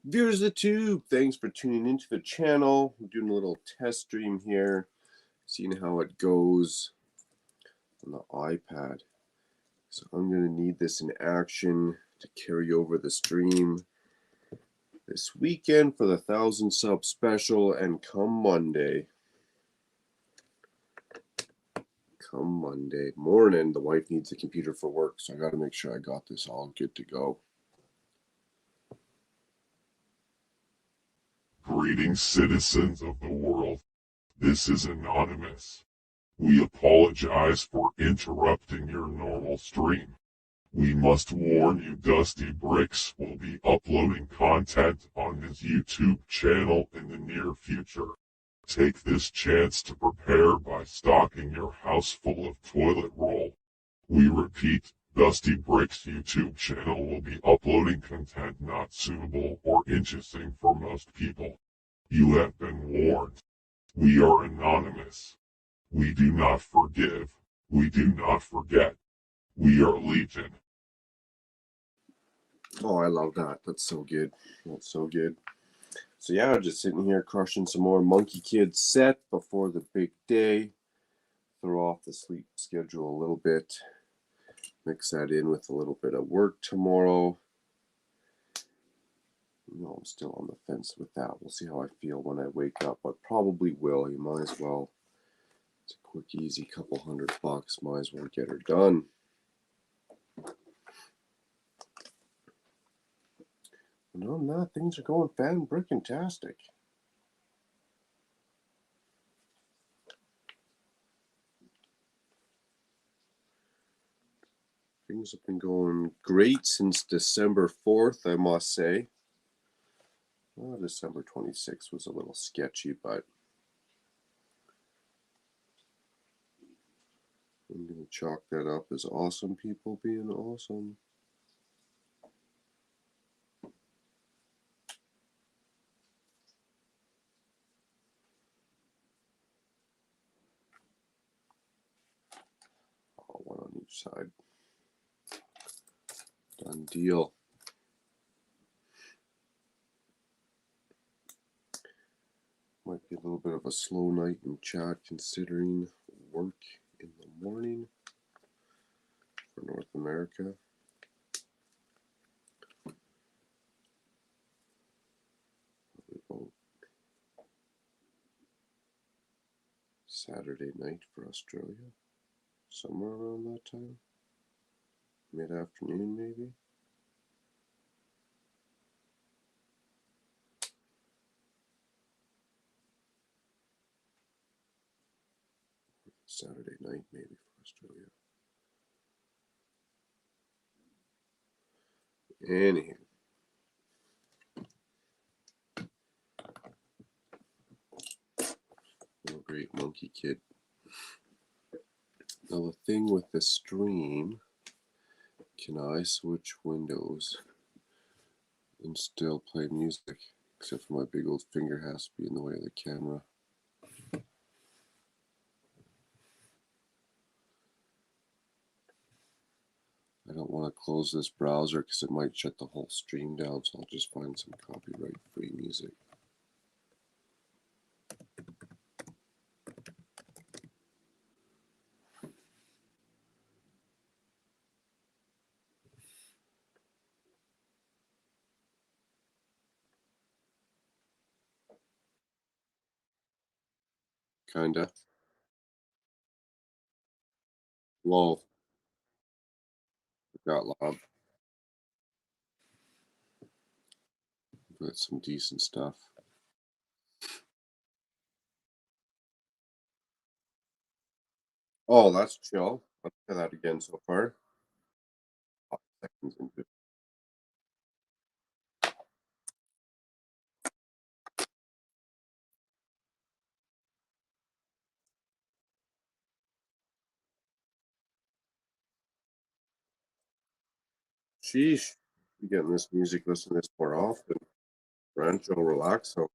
Viewers of the tube, thanks for tuning into the channel. We're doing a little test stream here, seeing how it goes on the iPad. So I'm going to need this in action to carry over the stream this weekend for the 1,000 sub special and come Monday morning, the wife needs a computer for work, so I got to make sure I got this all good to go. Greetings, citizens of the world. This is Anonymous. We apologize for interrupting your normal stream. We must warn you Dusty Bricks will be uploading content on his YouTube channel in the near future. Take this chance to prepare by stocking your house full of toilet roll. We repeat, Dusty Bricks' YouTube channel will be uploading content not suitable or interesting for most people. You have been warned. We are anonymous. We do not forgive. We do not forget. We are Legion. Oh, I love that. That's so good. That's so good. So yeah, just sitting here crushing some more Monkey Kid set before the big day. Throw off the sleep schedule a little bit. Mix that in with a little bit of work tomorrow. No, I'm still on the fence with that. We'll see how I feel when I wake up. I probably will. You might as well. It's a quick, easy couple $100. Might as well get her done. And on that, things are going fan-brickin-tastic. Things have been going great since December 4th, I must say. Well, December 26th was a little sketchy, but I'm going to chalk that up as awesome people being awesome. Oh, one on each side. Done deal. Might be a little bit of a slow night in chat considering work in the morning for North America. About Saturday night for Australia, somewhere around that time, mid-afternoon maybe. Saturday night maybe for Australia. Anyhow. Oh, great Monkey Kid. Now the thing with the stream, can I switch windows and still play music? Except for my big old finger has to be in the way of the camera. I don't want to close this browser because it might shut the whole stream down, so I'll just find some copyright-free music. Kinda. Low. Got loud. But some decent stuff. Oh, that's chill. Let's try that again so far. 5 seconds into it. Sheesh. Be getting this music, listen to this more often. Rancho Relaxo.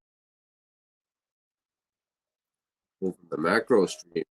Open the macro stream.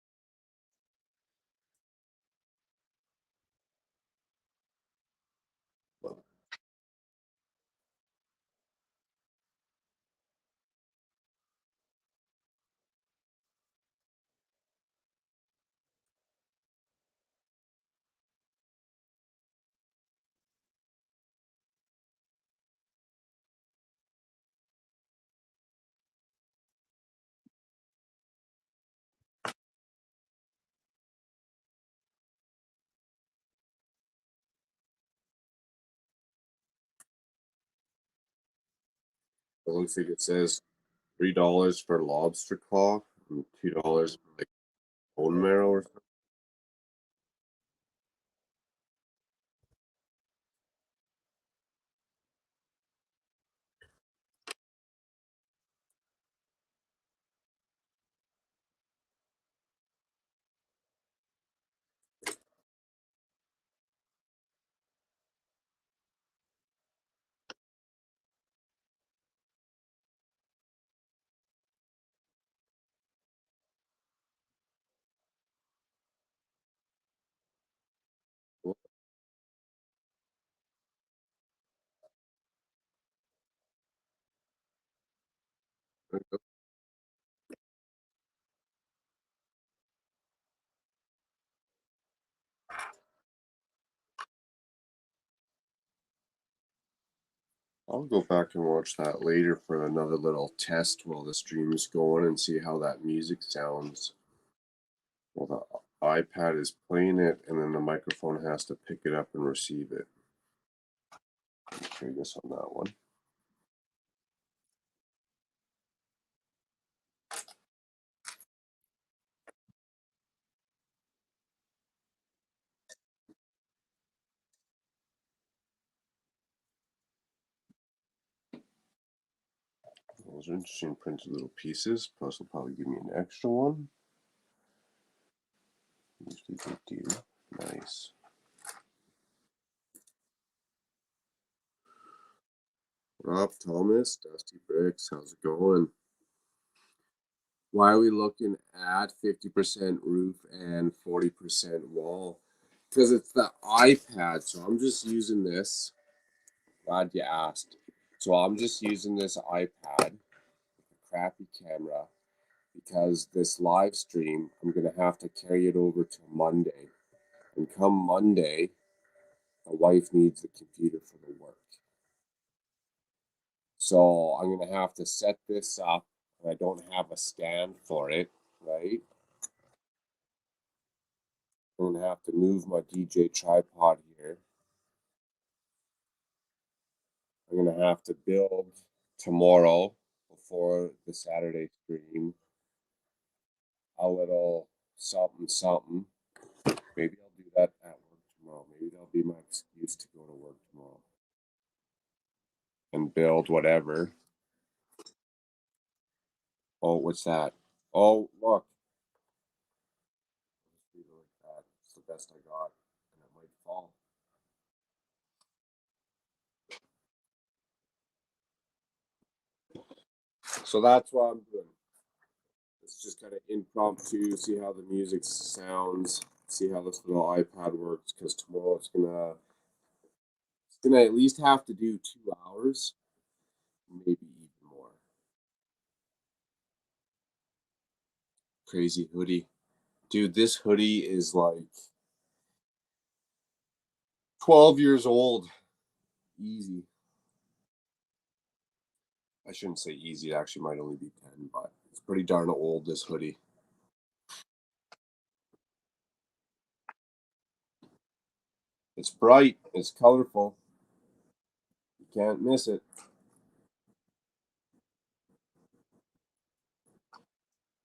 It looks like it says $3 for lobster claw and $2 for like bone marrow or something. I'll go back and watch that later for another little test while the stream is going and see how that music sounds. Well, the iPad is playing it, and then the microphone has to pick it up and receive it. Curious on that one. Those are interesting printed little pieces. Plus, will probably give me an extra one. Usually they do. Nice. Rob Thomas, Dusty Bricks, how's it going? Why are we looking at 50% roof and 40% wall? Because it's the iPad, so I'm just using this. Glad you asked. So I'm just using this iPad, crappy camera, because this live stream, I'm going to have to carry it over to Monday. And come Monday, the wife needs the computer for the work. So I'm going to have to set this up, and I don't have a stand for it, right? I'm going to have to move my DJ tripod here. I'm going to have to build tomorrow before the Saturday stream a little something something. Maybe I'll do that at work tomorrow. Maybe that'll be my excuse to go to work tomorrow and build whatever. Oh, what's that? Oh, look. It's the best I got, and it might fall. So that's what I'm doing. It's just kind of impromptu, see how the music sounds, see how this little iPad works, because tomorrow it's gonna at least have to do 2 hours, maybe even more. Crazy hoodie. Dude, this hoodie is like 12 years old. Easy. I shouldn't say easy, it actually might only be 10, but it's pretty darn old, this hoodie. It's bright, it's colorful. You can't miss it.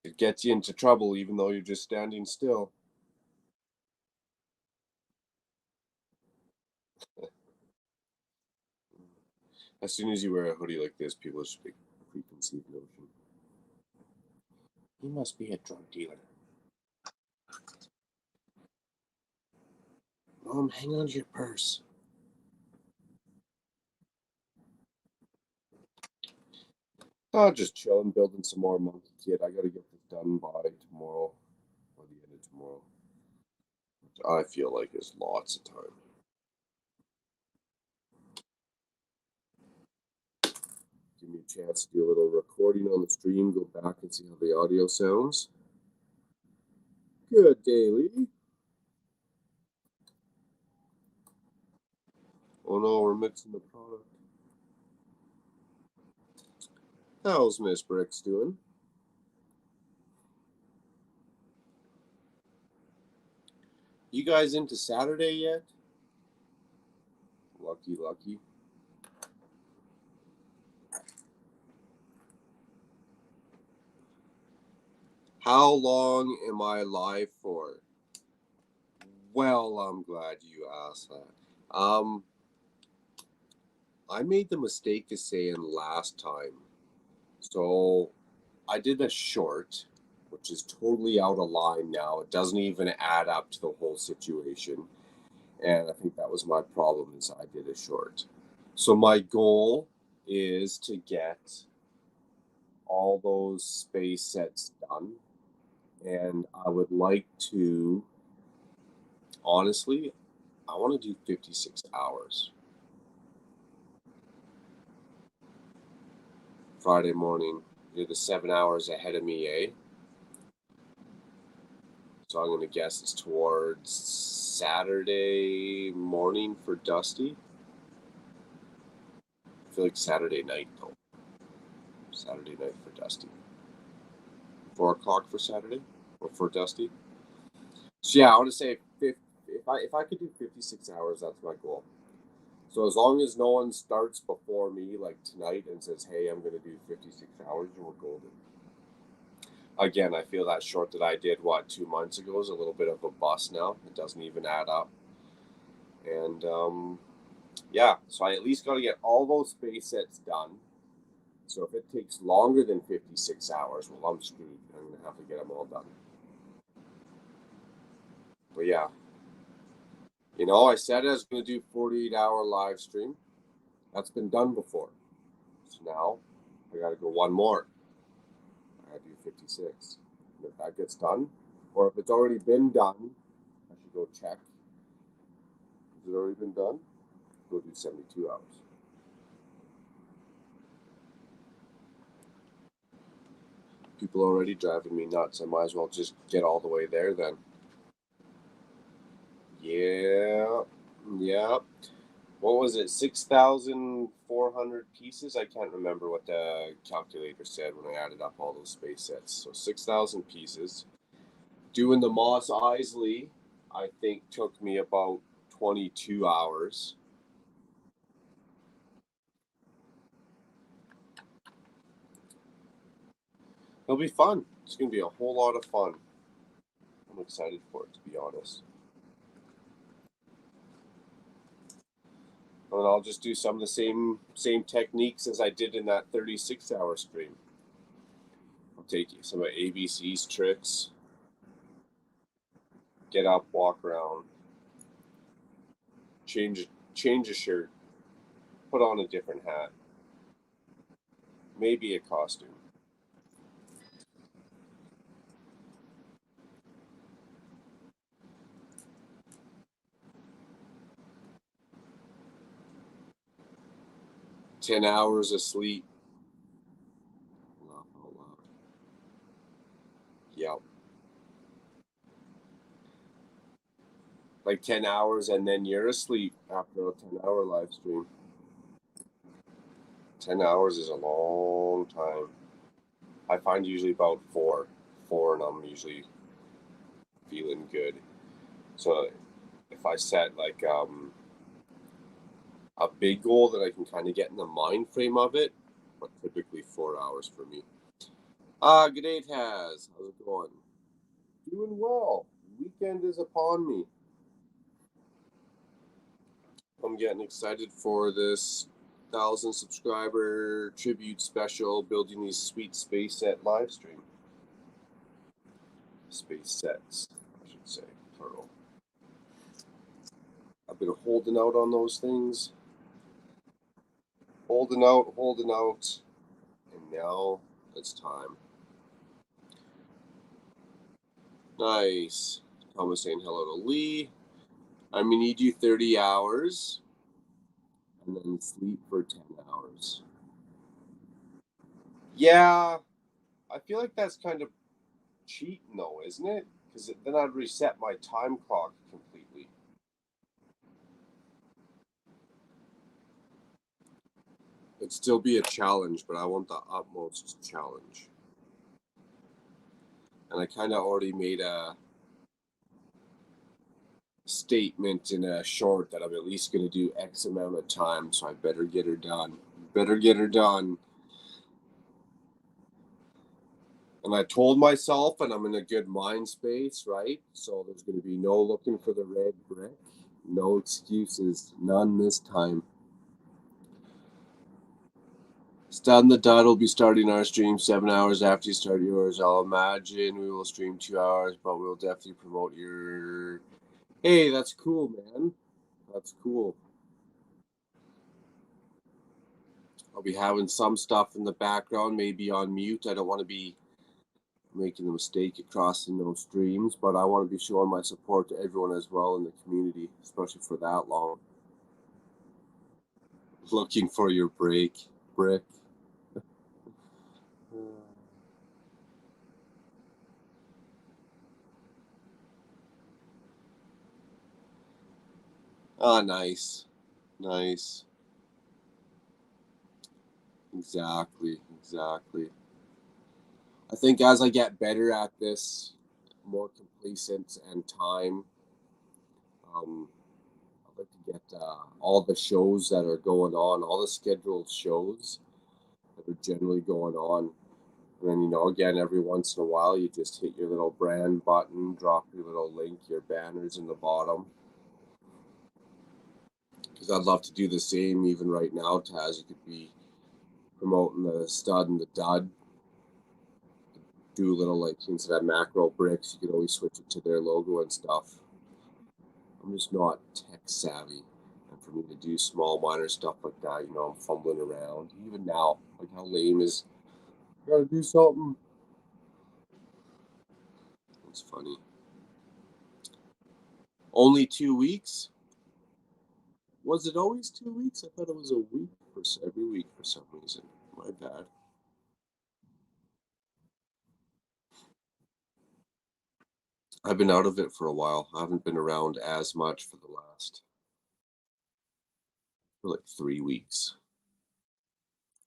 It gets you into trouble even though you're just standing still. As soon as you wear a hoodie like this, people just make a preconceived notion. You must be a drug dealer. Mom, hang on to your purse. Oh, just chilling, building some more monkey kit. I gotta get this done by tomorrow, or the end of tomorrow. Which I feel like is lots of time. Give me a chance to do a little recording on the stream, go back and see how the audio sounds. Good, Daily. Oh no, we're mixing the product. How's Miss Bricks doing? You guys into Saturday yet? Lucky, lucky. How long am I live for? Well, I'm glad you asked that. I made the mistake of saying last time. So I did a short, which is totally out of line now. It doesn't even add up to the whole situation. And I think that was my problem is I did a short. So my goal is to get all those space sets done. And I would like to, honestly, I want to do 56 hours. Friday morning. You're the 7 hours ahead of me, eh? So I'm going to guess it's towards Saturday morning for Dusty. I feel like Saturday night, though. Saturday night for Dusty. 4 o'clock for Saturday? Or for Dusty? So yeah, I want to say if I could do 56 hours, that's my goal. So as long as no one starts before me, like tonight, and says, hey, I'm going to do 56 hours, we're golden. Again, I feel that short that I did, 2 months ago is a little bit of a bust now. It doesn't even add up. And yeah, so I at least got to get all those space sets done. So if it takes longer than 56 hours, well, I'm screwed. I'm going to have to get them all done. But yeah, I said I was going to do 48-hour live stream. That's been done before. So now I got to go one more. I got to do 56. And if that gets done, or if it's already been done, I should go check. Has it already been done? Go do 72 hours. People are already driving me nuts. I might as well just get all the way there then. Yeah. What was it? 6,400 pieces? I can't remember what the calculator said when I added up all those space sets. So 6,000 pieces. Doing the Moss Isley, I think, took me about 22 hours. It'll be fun. It's going to be a whole lot of fun. I'm excited for it, to be honest. And I'll just do some of the same techniques as I did in that 36-hour stream. I'll take you some of ABC's tricks. Get up, walk around, change a shirt, put on a different hat, maybe a costume. "10 hours of sleep." Laugh out loud. Yep. Like 10 hours and then you're asleep after a 10-hour live stream. 10 hours is a long time. I find usually about four, and I'm usually feeling good. So if I set like a big goal that I can kind of get in the mind frame of it, but typically 4 hours for me. Good day, Taz. How's it going? Doing well. Weekend is upon me. I'm getting excited for this 1,000 subscriber tribute special, building these sweet space set live stream. Space sets, I should say, plural. I've been holding out on those things. Holding out, and now it's time. Nice. Thomas saying hello to Lee. I'm going to need you 30 hours and then sleep for 10 hours. Yeah, I feel like that's kind of cheating though, isn't it? Because then I'd reset my time clock completely. It'd still be a challenge, but I want the utmost challenge. And I kind of already made a statement in a short that I'm at least going to do X amount of time, so I better get her done. And I told myself, and I'm in a good mind space, right? So there's going to be no looking for the red brick. No excuses. None this time. Stud and the Dud will be starting our stream 7 hours after you start yours. I'll imagine we will stream 2 hours, but we'll definitely promote your. Hey, that's cool, man. That's cool. I'll be having some stuff in the background, maybe on mute. I don't want to be making a mistake across in those streams, but I want to be showing my support to everyone as well in the community, especially for that long. Looking for your break, brick. Ah, nice. Nice. Exactly. I think as I get better at this, more complacent and time, I'd like to get all the shows that are going on, all the scheduled shows that are generally going on. And then, again, every once in a while, you just hit your little brand button, drop your little link, your banners in the bottom. Because I'd love to do the same even right now, Taz. You could be promoting the Stud and the Dud. Do a little, like, instead of macro bricks, you could always switch it to their logo and stuff. I'm just not tech savvy. And for me to do small, minor stuff like that, I'm fumbling around. Even now, like, how lame is, gotta do something. It's funny. Only 2 weeks? Was it always 2 weeks? I thought it was a week for every week for some reason. My bad. I've been out of it for a while. I haven't been around as much for like 3 weeks.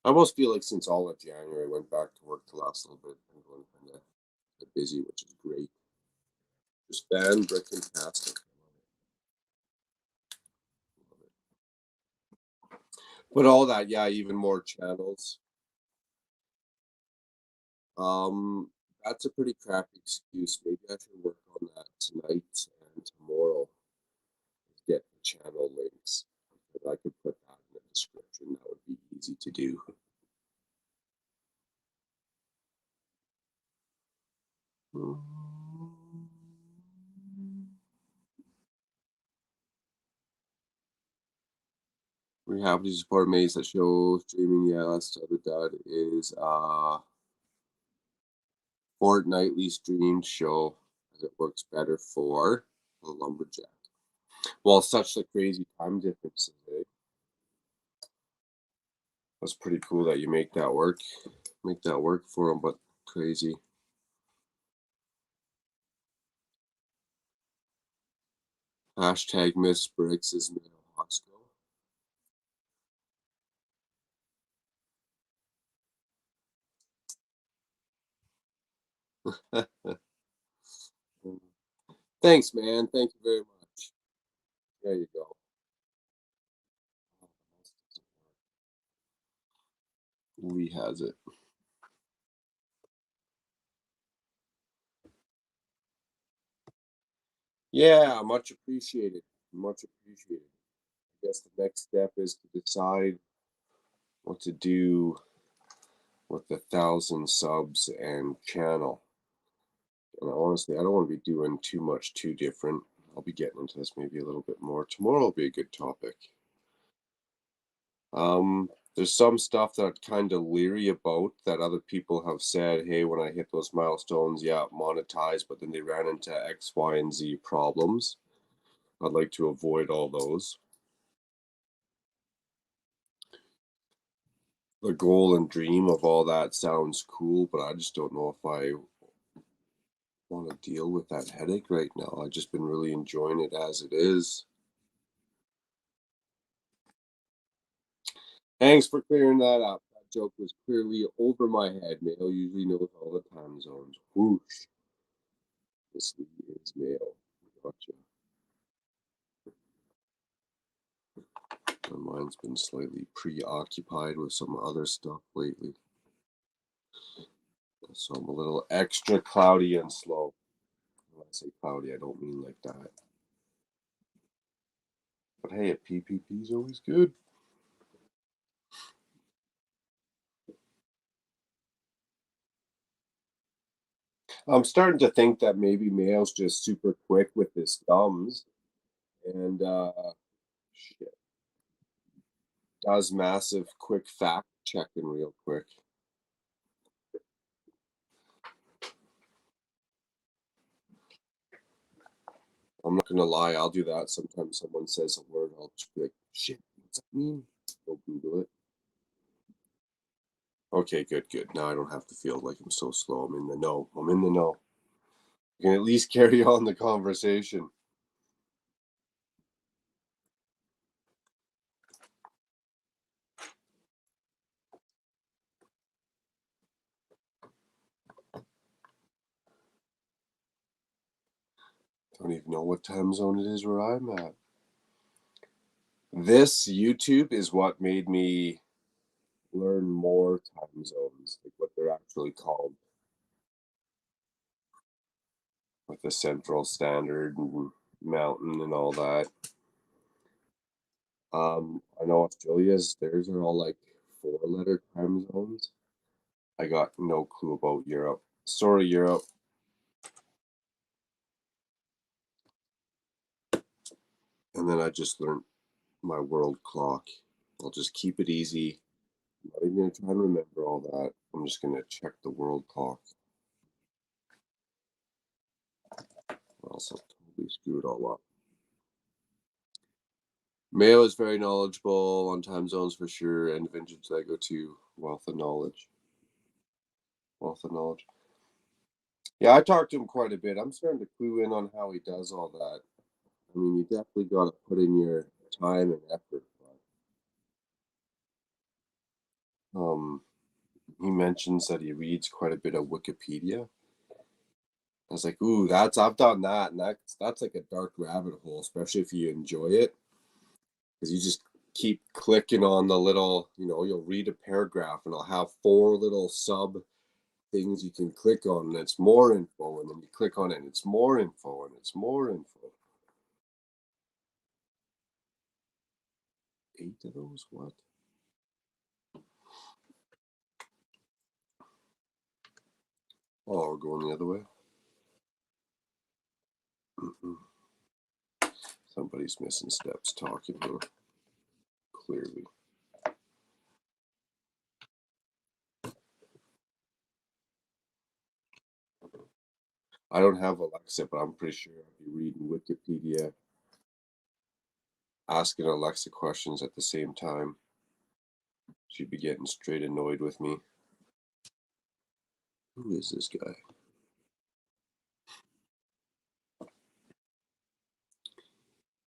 I almost feel like since all of January, I went back to work the last little bit and going kind of busy, which is great. Just fan brick and casting. But all that, yeah, even more channels. Um, that's a pretty crappy excuse. Maybe I should work on that tonight and tomorrow. Get the channel links. If I could put that in the description, that would be easy to do. We have to support mates that show streaming. Yeah, that's the other dad is fortnightly streamed show as it works better for the lumberjack. Well, such the crazy time differences, eh? That's pretty cool that you make that work. Make that work for them, but crazy. Hashtag Miss Bricks is made of Hosco. Thanks, man. Thank you very much. There you go. Lee has it. Yeah, much appreciated. Much appreciated. I guess the next step is to decide what to do with the 1,000 subs and channel. And honestly, I don't want to be doing too much too different. I'll be getting into this maybe a little bit more. Tomorrow will be a good topic. There's some stuff that I'm kind of leery about that other people have said, hey, when I hit those milestones, yeah, monetize, but then they ran into X, Y, and Z problems. I'd like to avoid all those. The goal and dream of all that sounds cool, but I just don't know if I want to deal with that headache right now. I've just been really enjoying it as it is. Thanks for clearing that up. That joke was clearly over my head. Mail usually knows all the time zones. Whoosh. This is mail. Gotcha. My mind's been slightly preoccupied with some other stuff lately. So I'm a little extra cloudy and slow. When I say cloudy, I don't mean like that. But hey, a PPP is always good. I'm starting to think that maybe Mayo's just super quick with his thumbs and shit, does massive quick fact checking real quick. I'm not gonna lie, I'll do that. Sometimes someone says a word, I'll just be like, shit, what's that mean? Go Google it. Okay, good, good. Now I don't have to feel like I'm so slow. I'm in the know. I'm in the know. You can at least carry on the conversation. Don't even know what time zone it is where I'm at. This YouTube is what made me learn more time zones, like what they're actually called, with the Central Standard and Mountain and all that. I know Australia's, theirs are all like 4-letter time zones. I got no clue about Europe. Sorry, Europe. And then I just learned my world clock. I'll just keep it easy. I'm not even gonna try and remember all that. I'm just gonna check the world clock. Or else I'll totally screw it all up. Mayo is very knowledgeable on time zones for sure, and vintage Lego too. Wealth of knowledge. Wealth of knowledge. Yeah, I talked to him quite a bit. I'm starting to clue in on how he does all that. I mean, you definitely got to put in your time and effort. But, he mentions that he reads quite a bit of Wikipedia. I was like, ooh, I've done that, and that's like a dark rabbit hole, especially if you enjoy it, because you just keep clicking on the little, you'll read a paragraph, and it'll have 4 little sub things you can click on, and it's more info, and then you click on it, and it's more info, and it's more info. 8 of those? What? Oh, we're going the other way. Mm-mm. Somebody's missing steps talking here, clearly. I don't have Alexa, but I'm pretty sure I'd be reading Wikipedia, asking Alexa questions at the same time. She'd be getting straight annoyed with me. Who is this guy?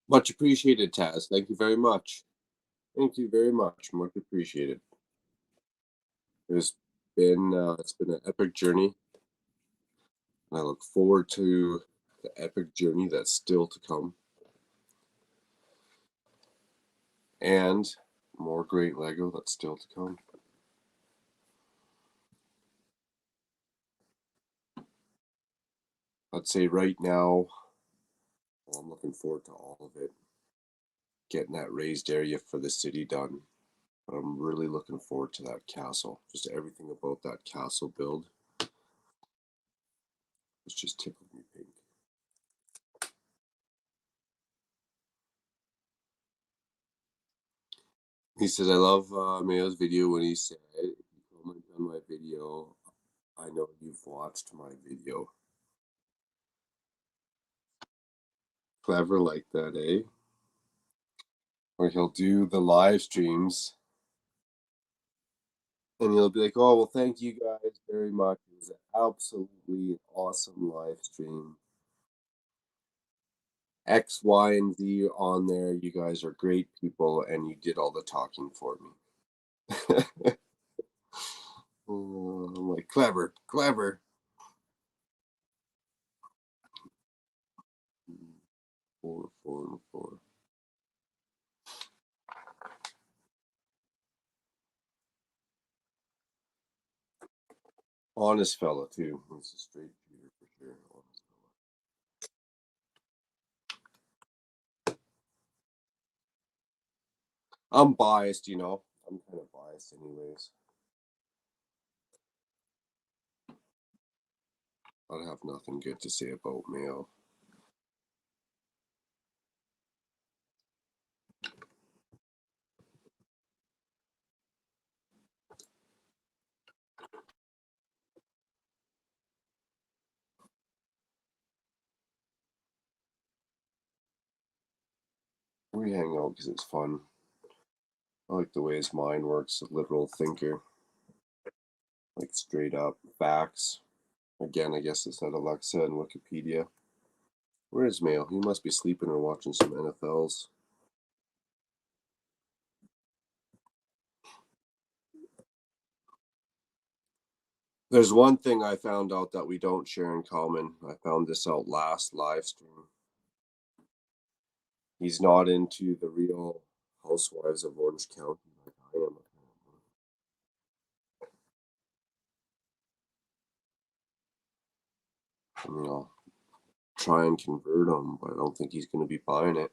Much appreciated, Taz. Thank you very much. Thank you very much. Much appreciated. It's been an epic journey, and I look forward to the epic journey that's still to come, and more great Lego that's still to come. I'd say right now, well, I'm looking forward to all of it. Getting that raised area for the city done. But I'm really looking forward to that castle. Just everything about that castle build. It's just tickled me pink. He says, I love Mayo's video when he said, if you comment on my video, I know you've watched my video. Clever like that, eh? Or he'll do the live streams and he'll be like, oh, well, thank you guys very much. It was an absolutely awesome live stream. X, Y, and Z on there. You guys are great people and you did all the talking for me. I'm like, clever, clever. 4, 4, and 4. Honest fella too. He's a straight shooter for sure. Honest fella. I'm biased, you know. I'm kind of biased, anyways. I have nothing good to say about Mayo. We hang out because it's fun. I like the way his mind works. A literal thinker, like straight up facts. Again, I guess it's not Alexa and Wikipedia. Where is Mayo? He must be sleeping or watching some NFLs. There's one thing I found out that we don't share in common. I found this out last live stream. He's not into the Real Housewives of Orange County like I am. You know, try and convert him, but I don't think he's going to be buying it.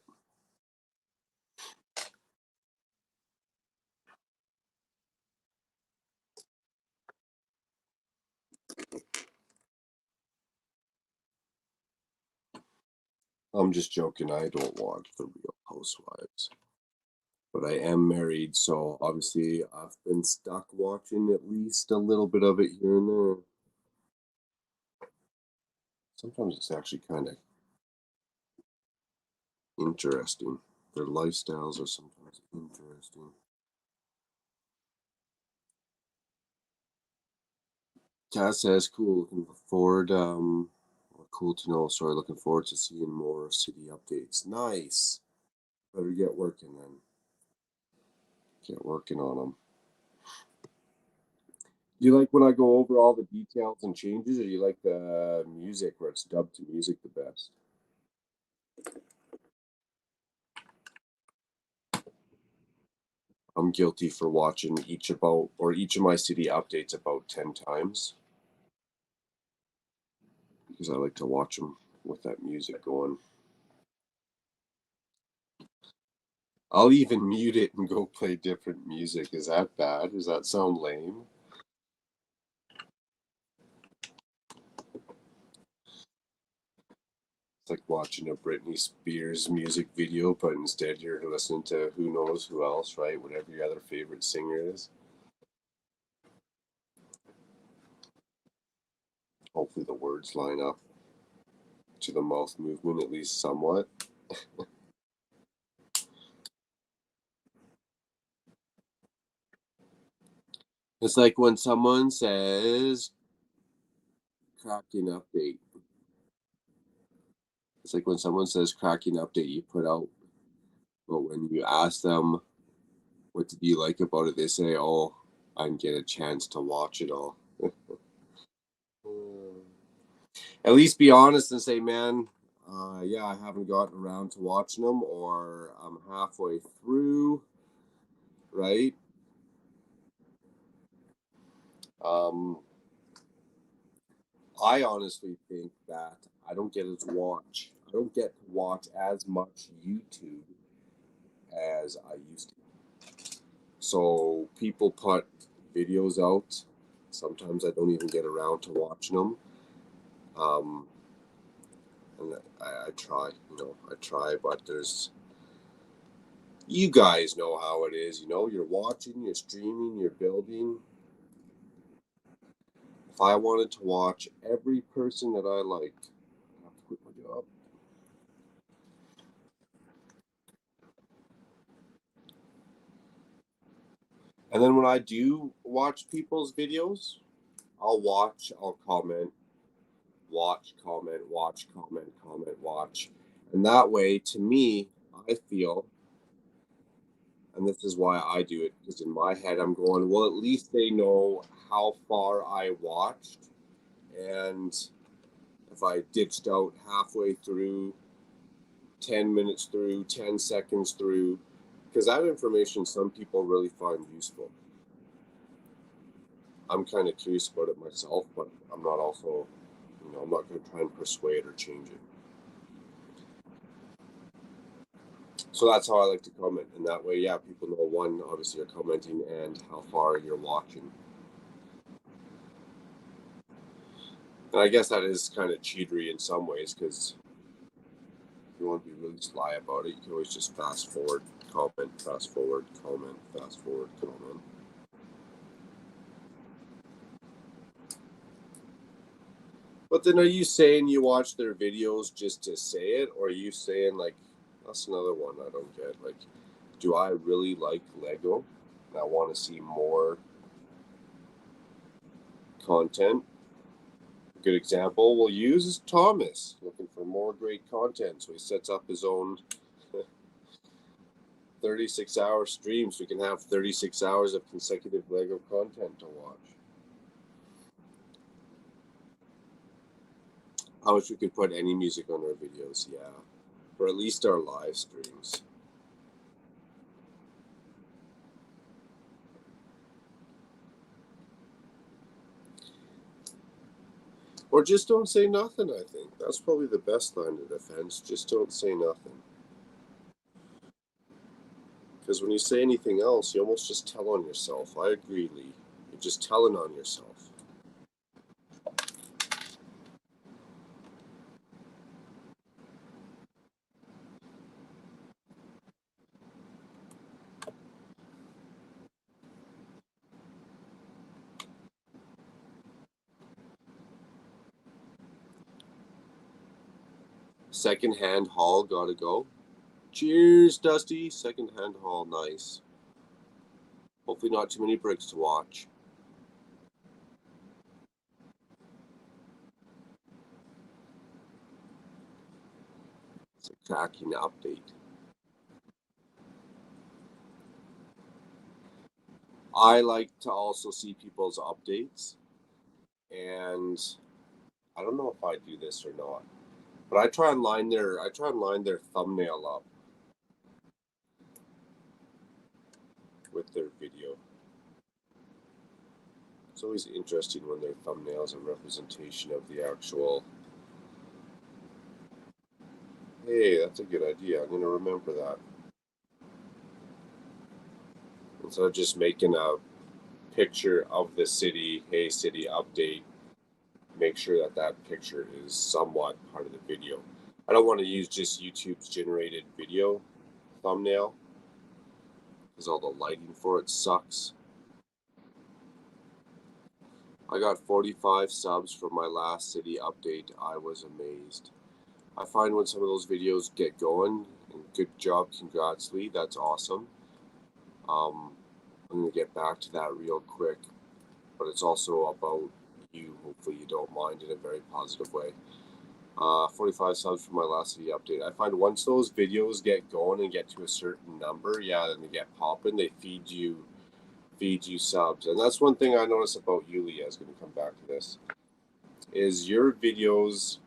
I'm just joking. I don't watch the Real Housewives, but I am married, so obviously I've been stuck watching at least a little bit of it here and there. Sometimes it's actually kind of interesting. Their lifestyles are sometimes interesting. Kat says, "Cool. Looking forward. Cool to know. Sorry, looking forward to seeing more city updates. Nice. Better get working then. Get working on them. Do you like when I go over all the details and changes, or do you like the music where it's dubbed to music the best?" I'm guilty for watching each of my city updates about 10 times because I like to watch them with that music going. I'll even mute it and go play different music. Is that bad? Does that sound lame? It's like watching a Britney Spears music video, but instead you're listening to who knows who else, right? Whatever your other favorite singer is. Hopefully the words line up to the mouth movement at least somewhat. It's like when someone says cracking update. It's like when someone says cracking update you put out, but when you ask them what did you like about it, they say, "Oh, I didn't get a chance to watch it all." At least be honest and say, "Man, yeah, I haven't gotten around to watching them, or I'm halfway through." Right? Um, I honestly think that I don't get as watch. I don't get to watch as much YouTube as I used to. So people put videos out. Sometimes I don't even get around to watching them. Um, and I try, I try, but you guys know how it is. You're watching, you're streaming, you're building. If I wanted to watch every person that I liked, I have to quit my job. And then when I do watch people's videos, I'll watch, I'll comment, watch, comment, watch, comment, comment, watch. And that way, to me, I feel, and this is why I do it, because in my head, I'm going, well, at least they know how far I watched. And if I ditched out halfway through, 10 minutes through, 10 seconds through, because that information some people really find useful. I'm kind of curious about it myself, but I'm not also, I'm not going to try and persuade or change it. So that's how I like to comment. And that way, yeah, people know, one, obviously you're commenting and how far you're watching. And I guess that is kind of cheatery in some ways, because if you want to be really sly about it, you can always just fast forward, comment, fast forward, comment, fast forward, comment. But then are you saying you watch their videos just to say it? Or are you saying, like, that's another one I don't get. Like, do I really like Lego and I want to see more content? A good example we'll use is Thomas, looking for more great content. So he sets up his own 36-hour stream so we can have 36 hours of consecutive Lego content to watch. I wish we could put any music on our videos, yeah. Or at least our live streams. Or just don't say nothing, I think. That's probably the best line of defense. Just don't say nothing. Because when you say anything else, you almost just tell on yourself. I agree, Lee. You're just telling on yourself. Secondhand haul, gotta go. Cheers, Dusty. Secondhand haul, nice. Hopefully not too many bricks to watch. It's a cracking update. I like to also see people's updates, and I don't know if I do this or not, but I try and line their thumbnail up with their video. It's always interesting when their thumbnail is a representation of the actual. Hey, that's a good idea. I'm gonna remember that. Instead of just making a picture of the city, hey city update, make sure that that picture is somewhat part of the video. I don't want to use just YouTube's generated video thumbnail because all the lighting for it sucks. I got 45 subs from my last city update. I was amazed. I find when some of those videos get going, and good job, congrats Lee, that's awesome. I'm going to get back to that real quick, but it's also about you. Hopefully you don't mind in a very positive way. 45 subs for my last video update. I find once those videos get going and get to a certain number, yeah, then they get popping. They feed you subs, and that's one thing I notice about you, Lee. I was going to come back to this. Is your videos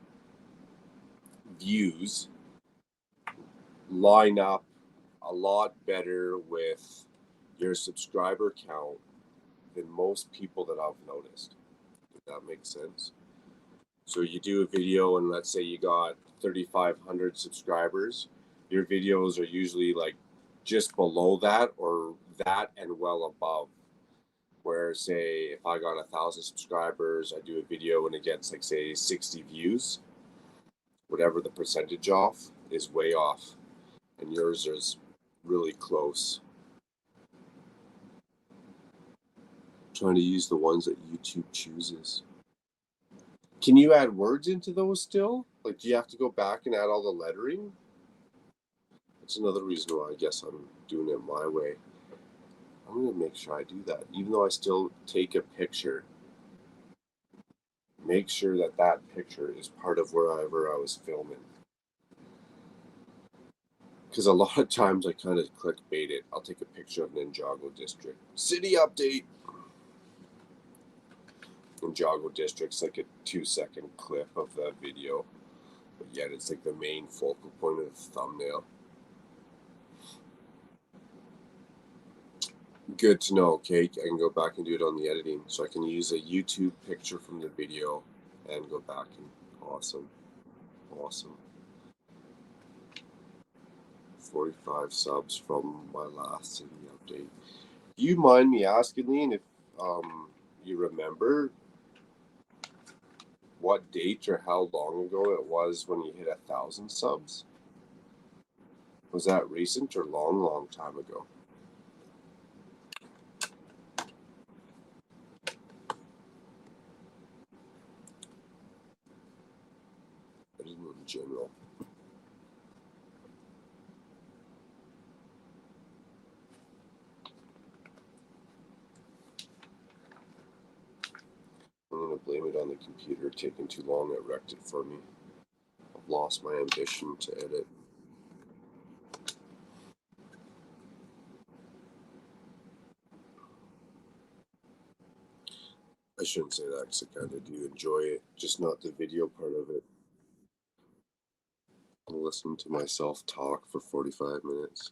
views line up a lot better with your subscriber count than most people that I've noticed. If that makes sense. So you do a video and let's say you got 3,500 subscribers, your videos are usually like just below that or that and well above. Where say if I got 1,000 subscribers, I do a video and it gets like say 60 views, whatever the percentage off is way off, and yours is really close. Trying to use the ones that YouTube chooses. Can you add words into those still? Like, do you have to go back and add all the lettering? That's another reason why I guess I'm doing it my way. I'm going to make sure I do that. Even though I still take a picture, make sure that that picture is part of wherever I was filming. Because a lot of times I kind of clickbait it. I'll take a picture of Ninjago District. City update. Ninjago District's like a 2-second clip of that video. But yet it's like the main focal point of the thumbnail. Good to know. Okay, I can go back and do it on the editing, so I can use a YouTube picture from the video and go back and awesome, awesome. 45 subs from my last city update. Do you mind me asking, Lean, if you remember what date or how long ago it was when you hit 1,000 subs? Was that recent or long, long time ago? I didn't know in general. I'm gonna blame it on the computer taking too long. It wrecked it for me. I've lost my ambition to edit. I shouldn't say that because I kind of do enjoy it, just not the video part of it. I'll listen to myself talk for 45 minutes.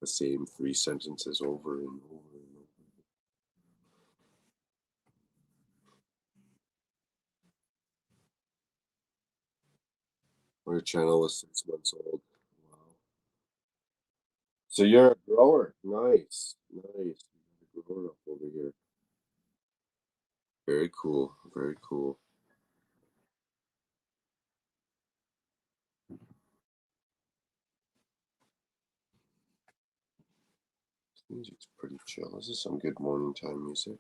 The same 3 sentences over and over and over. My channel was 6 months old. Wow. So you're a grower. Nice. Nice. You're a grower up over here. Very cool. Very cool. This music's pretty chill. This is some good morning time music.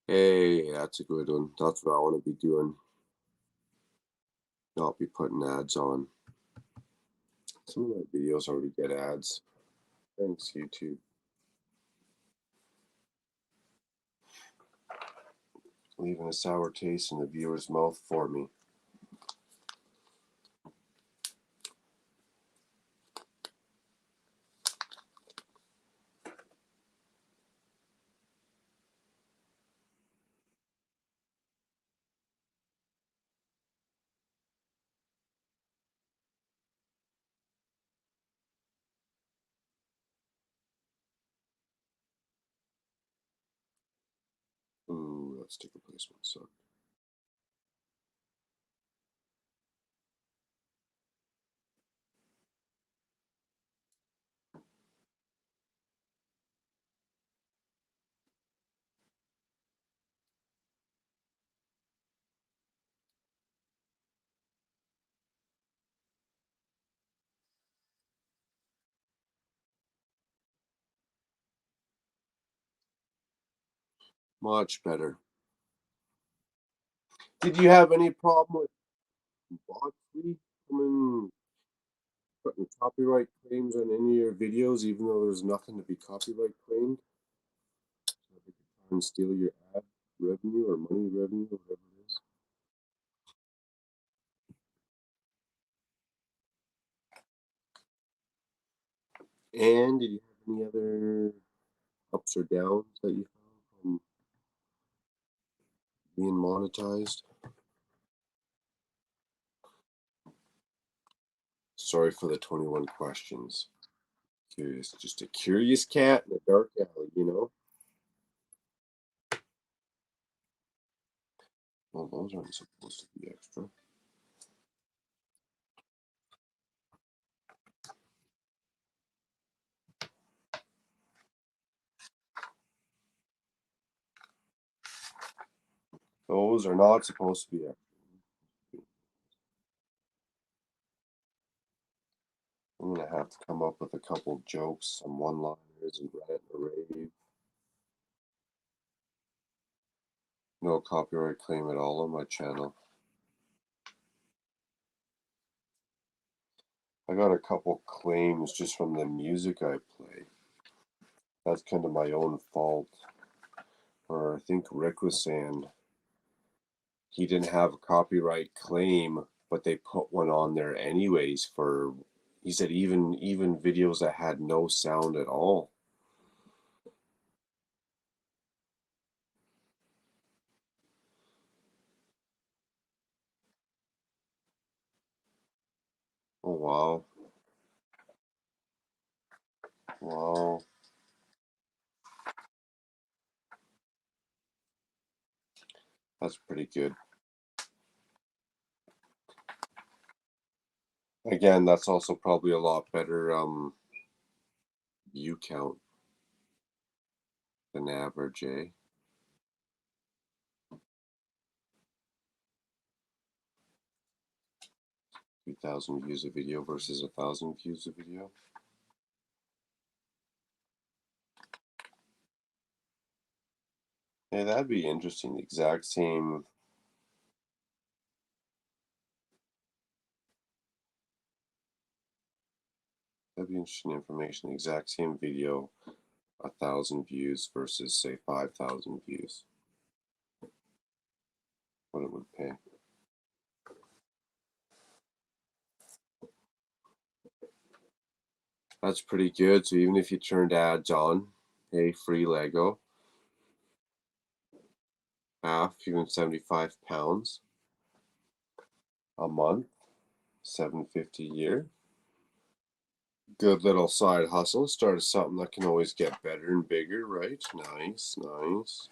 Hey, that's a good one. That's what I want to be doing. Not be putting ads on. Some of my videos already get ads. Thanks, YouTube. Leaving a sour taste in the viewer's mouth for me. Ooh, let's take a placement. So much better. Did you have any problem with bot coming putting copyright claims on any of your videos, even though there's nothing to be copyright claimed? So they could try and steal your ad revenue or money revenue, or whatever it is. And did you have any other ups or downs that you found from being monetized? Sorry for the 21 questions. Curious, just a curious cat in a dark alley, you know? Well, those aren't supposed to be extra. Those are not supposed to be extra. I'm gonna have to come up with a couple jokes, some one-liners, and rant and rave. No copyright claim at all on my channel. I got a couple claims just from the music I play. That's kind of my own fault. Or I think Rick was saying he didn't have a copyright claim, but they put one on there anyways for, he said, even videos that had no sound at all. Oh, wow. Wow. That's pretty good. Again, that's also probably a lot better view count than average, eh? 2,000 views a video versus 1,000 views a video. Hey, that'd be interesting. The exact same. That'd be interesting information. The exact same video, 1,000 views versus say 5,000 views. What it would pay. That's pretty good. So even if you turned ads on, hey, free Lego, half, even 75 pounds a month, 750 a year. Good little side hustle. Started something that can always get better and bigger, right? Nice, nice.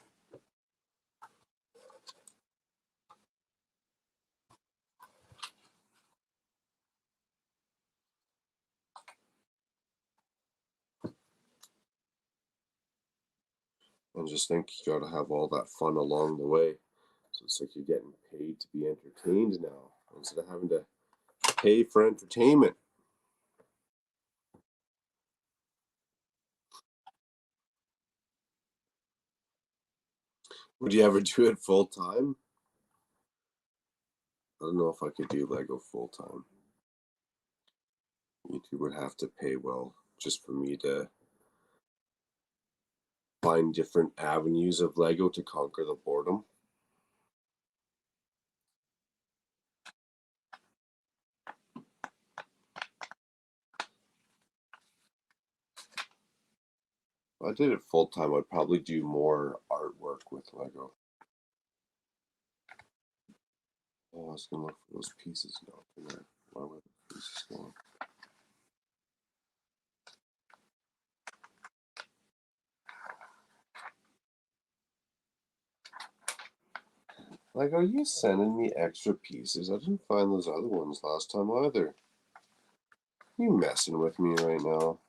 And just think you got to have all that fun along the way. So it's like you're getting paid to be entertained now instead of having to pay for entertainment. Would you ever do it full time? I don't know if I could do Lego full time. YouTube would have to pay well just for me to find different avenues of Lego to conquer the boredom. If I did it full time, I'd probably do more artwork with Lego. Oh, I was gonna look for those pieces now. Where were the pieces going? Like, are you sending me extra pieces? I didn't find those other ones last time either. You messing with me right now?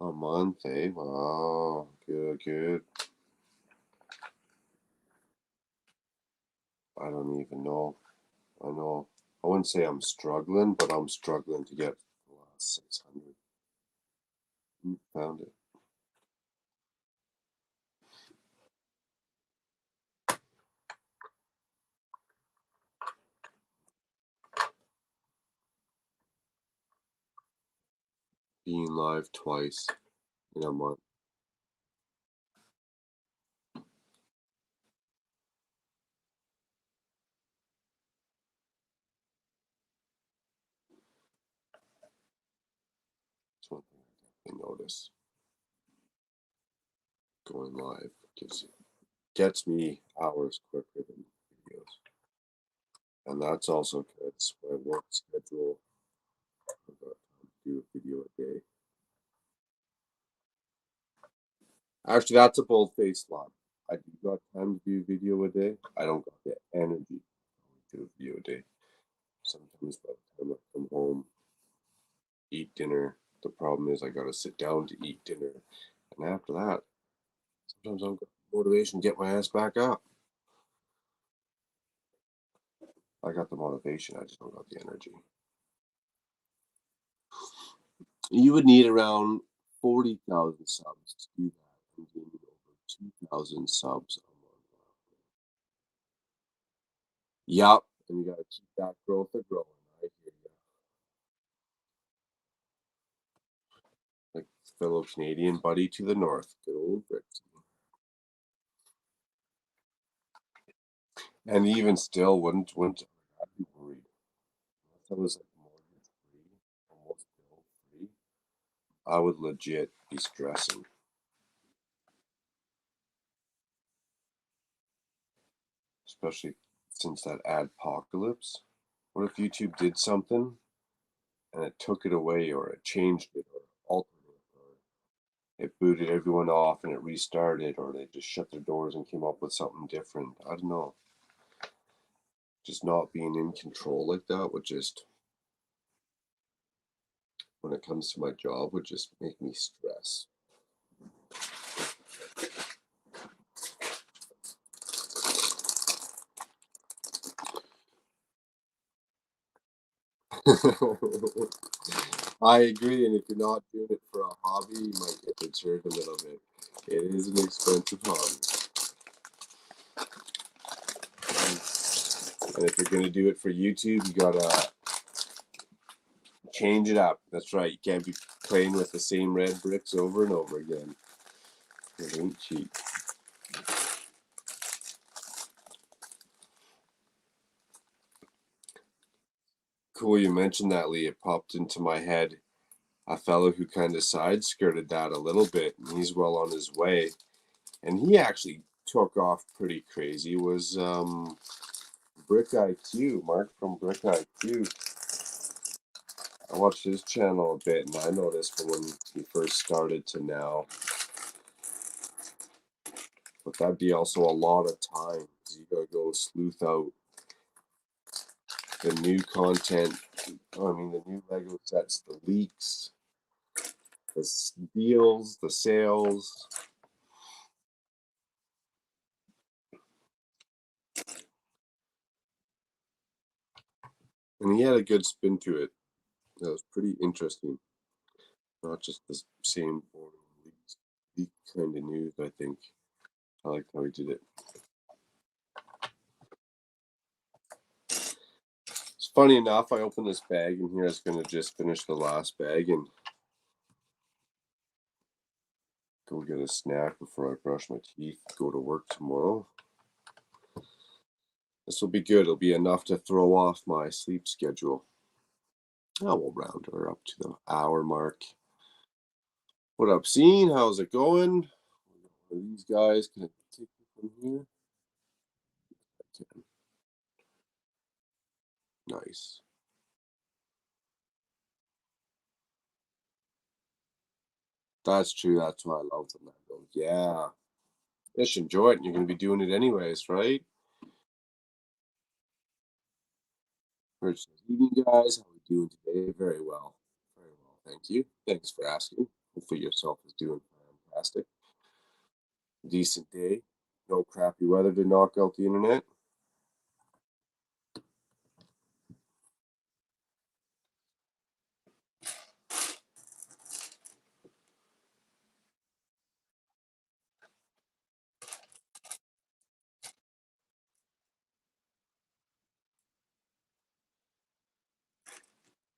A month, eh? Wow, good, good. I don't even know. I know. I wouldn't say I'm struggling, but I'm struggling to get the last 600. Found it. Being live twice in a month. That's one thing I notice. Going live gets me hours quicker than videos. And that's also good. It's my work schedule. I've got time to do a video a day. Actually, that's a bold faced lie. I do got time to do video a day. I don't got the energy to do a video a day. Sometimes by the time I come home, eat dinner, the problem is I gotta sit down to eat dinner. And after that, sometimes I don't got motivation to get my ass back up. I got the motivation, I just don't got the energy. You would need around 40,000 subs to do that and gain over 2,000 subs a month. Yup, and you gotta keep that growth a growing. I hear you. Like fellow Canadian buddy to the north, good old Brits. And even still, wouldn't I be worried? If I was like mortgage free, almost bill free, I would legit be stressing. especially since that adpocalypse. What if YouTube did something and it took it away, or it changed it, or altered it, or it booted everyone off and it restarted, or they just shut their doors and came up with something different? I don't know. Just not being in control like that would just, when it comes to my job, would just make me stress. I agree, and if you're not doing it for a hobby, you might get deterred a little bit. It is an expensive hobby. And if you're going to do it for YouTube, you got to change it up. That's right. You can't be playing with the same red bricks over and over again. It ain't cheap. Cool, you mentioned that, Lee. It popped into my head. A fellow who kind of side skirted that a little bit, and he's well on his way. And he actually took off pretty crazy. Was Brick IQ, Mark from Brick IQ. I watched his channel a bit, and I noticed from when he first started to now. But that'd be also a lot of time, because you gotta go sleuth out the new content. I mean, the new Lego sets, the leaks, the deals, the sales. And he had a good spin to it. That was pretty interesting. Not just the same boring leak kind of news, I think. I liked how he did it. It's funny enough, I opened this bag, and here I was going to just finish the last bag and go get a snack before I brush my teeth, go to work tomorrow. This will be good. It'll be enough to throw off my sleep schedule. Oh, we'll round her up to the hour mark. What up, Scene? How's it going? Are these guys can I take you from here? I can. Nice. That's true. That's why I love the Legos. Yeah. Just enjoy it. And you're going to be doing it anyways, right? Rich says, evening, guys. How are we doing today? Very well. Very well. Thank you. Thanks for asking. Hopefully yourself is doing fantastic. Decent day. No crappy weather to knock out the internet.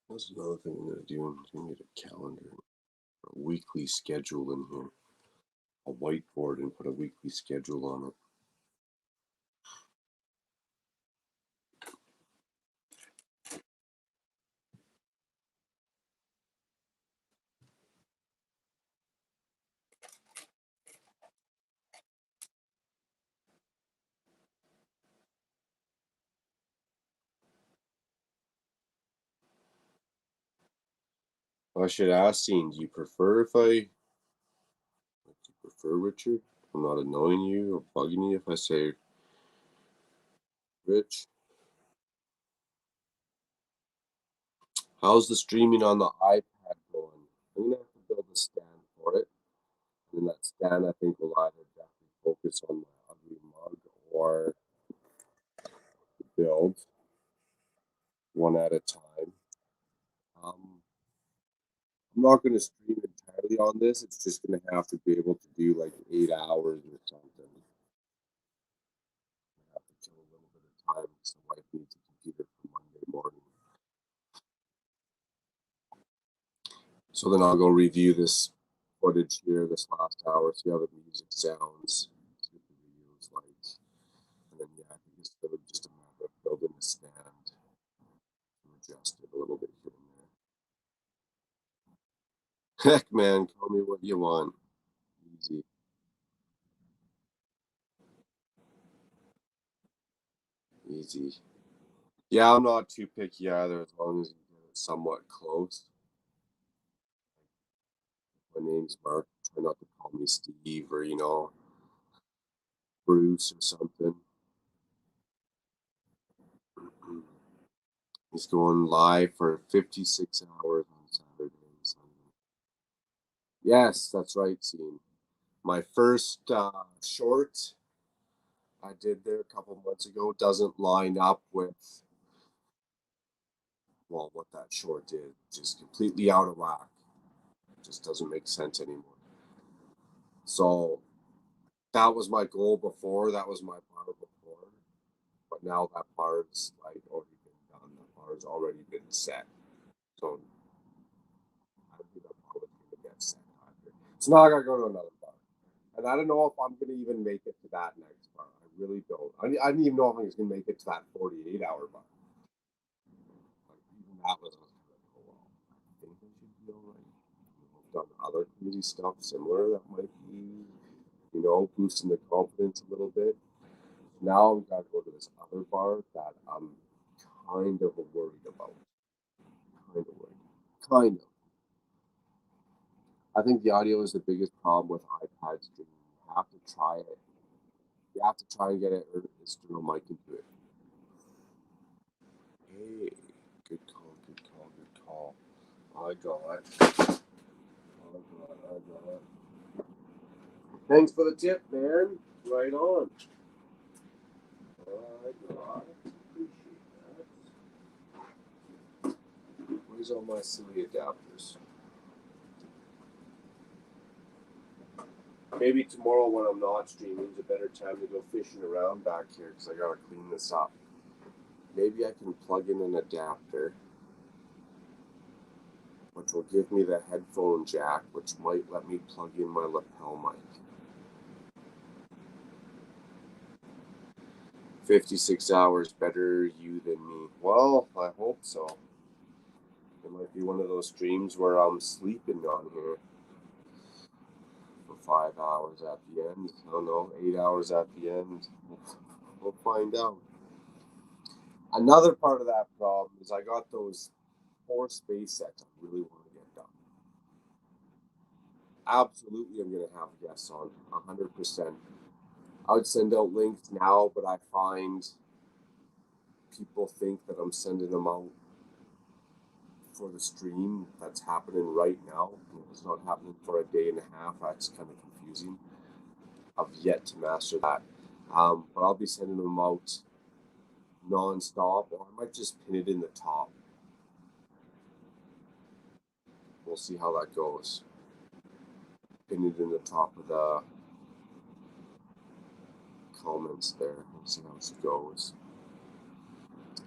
That's another thing I'm going to do. I'm going to get a calendar, a weekly schedule in here, a whiteboard, and put a weekly schedule on it. I should ask, Scene, do you prefer Richard? I'm not annoying you or bugging you if I say Rich. How's the streaming on the iPad going? I'm gonna have to build a stand for it, and then that stand I think will either definitely focus on my ugly mug or build one at a time. Um, I'm not gonna stream entirely on this. It's just gonna have to be able to do like 8 hours or something. I have to kill a little bit of time because the wife needs a computer for Monday morning. So then I'll go review this footage here, this last hour, see how the music sounds, see what the video is like. And then, yeah, I think it's really just a matter of building a stand and adjust it a little bit here and there. Heck, man, call me what you want. Easy. Easy. Yeah, I'm not too picky either, as long as you get it somewhat close. My name's Mark. Try not to call me Steve or, Bruce or something. He's going live for 56 hours on Saturday and Sunday. Yes, that's right, Scene. My first short I did there a couple months ago doesn't line up with, well, what that short did. Just completely out of whack. Just doesn't make sense anymore. So that was my goal before. That was my bar before. But now that bar's like already been done. The bar's already been set. So I think that bar was gonna get set after. So now I gotta go to another bar. And I don't know if I'm gonna even make it to that next bar. I really don't. I didn't even know if I was gonna make it to that 48-hour bar. Like even that was kind of like, oh well, I think I should be alright. I've done other crazy stuff similar that might be, boosting the confidence a little bit. Now I've got to go to this other bar that I'm kind of worried about. Kind of worried. Kind of. I think the audio is the biggest problem with iPad streaming. You have to try it. You have to try and get an external mic into it. Hey, good call, good call, good call. I got it. I got it. Thanks for the tip, man. Right on. I got it. Appreciate that. Where's all my silly adapters? Maybe tomorrow when I'm not streaming is a better time to go fishing around back here because I gotta clean this up. Maybe I can plug in an adapter, which will give me the headphone jack, which might let me plug in my lapel mic. 56 hours, better you than me. Well, I hope so. It might be one of those streams where I'm sleeping on here for 5 hours at the end. I don't know, 8 hours at the end. We'll find out. Another part of that problem is I got those 4 space sets I really want to get done. Absolutely, I'm going to have guests on 100%. I would send out links now, but I find people think that I'm sending them out for the stream that's happening right now. It's not happening for a day and a half. That's kind of confusing. I've yet to master that. But I'll be sending them out non-stop, or I might just pin it in the top. We'll see how that goes. Pin it in the top of the comments there. We'll see how it goes.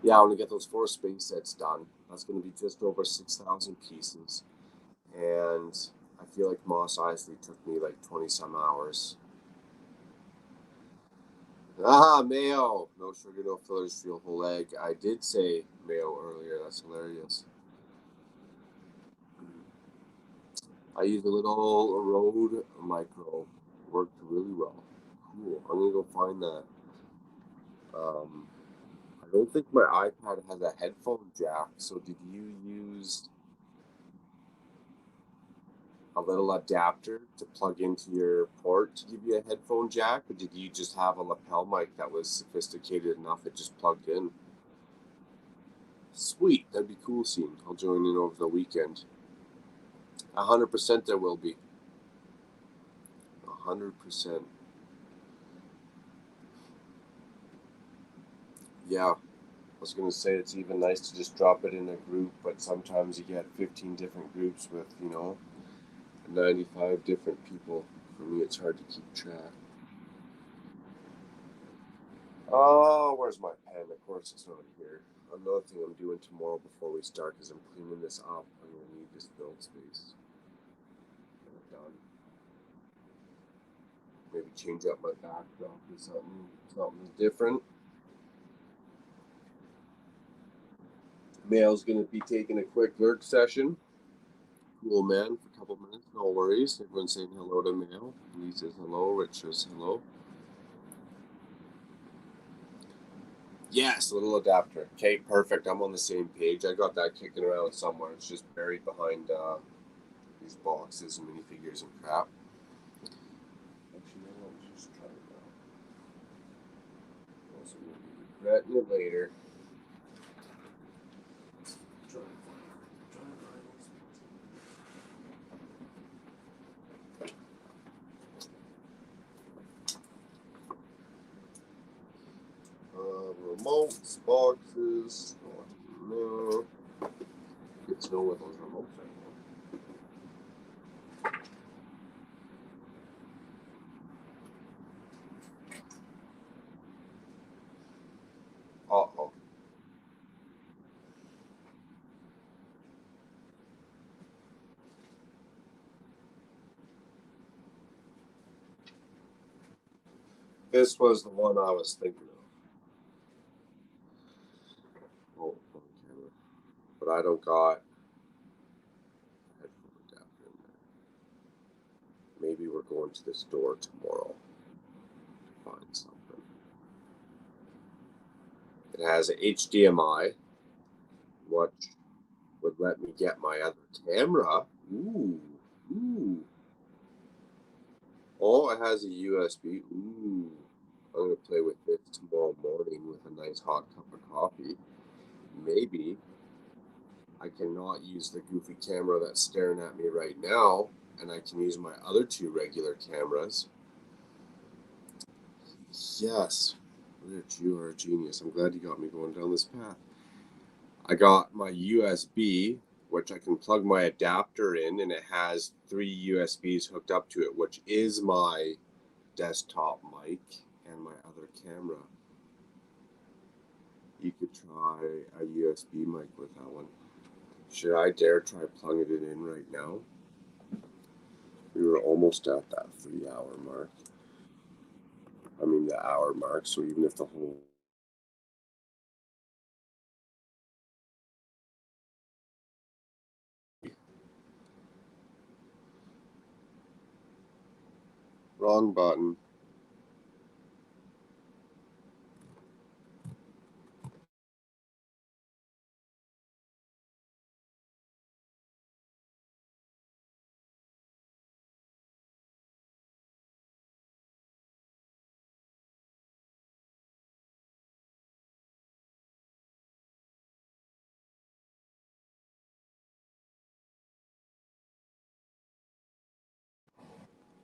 Yeah, I want to get those 4 space sets done. That's going to be just over 6,000 pieces. And I feel like Moss Isley took me like 20 some hours. Mayo. No sugar, no fillers, feel whole egg. I did say mayo earlier. That's hilarious. I used a little Rode Micro. Worked really well. Cool. I'm going to go find that. I don't think my iPad has a headphone jack. So did you use a little adapter to plug into your port to give you a headphone jack, or did you just have a lapel mic that was sophisticated enough it just plugged in? Sweet, that'd be cool. Seeing I'll join in over the weekend. 100% there will be. 100%. Yeah, I was gonna say it's even nice to just drop it in a group, but sometimes you get 15 different groups with 95 different people. For me, it's hard to keep track. Oh, where's my pen? Of course it's not here. Another thing I'm doing tomorrow before we start is I'm cleaning this up. I'm going to need this build space. Done. Maybe change up my backdrop or something different. Mail's going to be taking a quick lurk session. Cool man for a couple minutes, no worries. Everyone's saying hello to Mail. He says hello, Rich says hello. Yes, a little adapter. Okay, perfect. I'm on the same page. I got that kicking around somewhere. It's just buried behind these boxes and minifigures and crap. Actually, no, let's just try it now. Also, we'll be regretting it later. Try and find remotes, boxes. No, get to know what those remotes are. Uh-oh. This was the one I was thinking of. Oh, okay. But I don't got a headphone adapter in there. Maybe we're going to the store tomorrow to find something. It has a HDMI, which would let me get my other camera. Ooh, ooh. Oh, it has a USB. Ooh. I'm going to play with this tomorrow morning with a nice hot cup of coffee. Maybe I cannot use the goofy camera that's staring at me right now, and I can use my other two regular cameras. Yes, Rich, you are a genius. I'm glad you got me going down this path. I got my USB, which I can plug my adapter in, and it has 3 USBs hooked up to it, which is my desktop mic and my other camera. You could try a USB mic with that one. Should I dare try plugging it in right now? We were almost at that 3 hour mark. I mean, the hour mark, so even if the whole wrong button.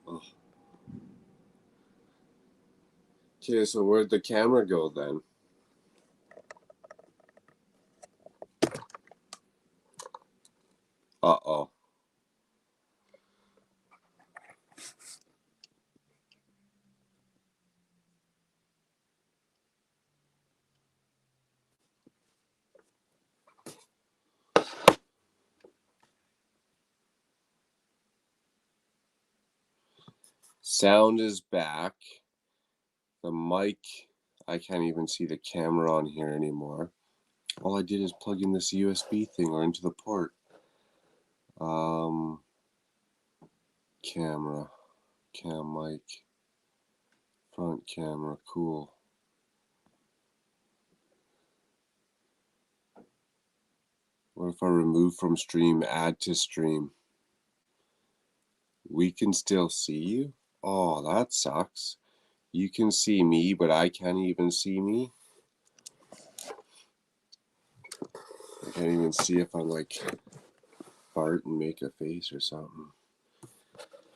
Oh. Okay, so where'd the camera go then? Uh-oh. Sound is back. The mic, I can't even see the camera on here anymore. All I did is plug in this USB thing or into the port. Camera, cam mic, front camera, cool. What if I remove from stream, add to stream? We can still see you? Oh, that sucks. You can see me, but I can't even see me. I can't even see if I'm like fart and make a face or something.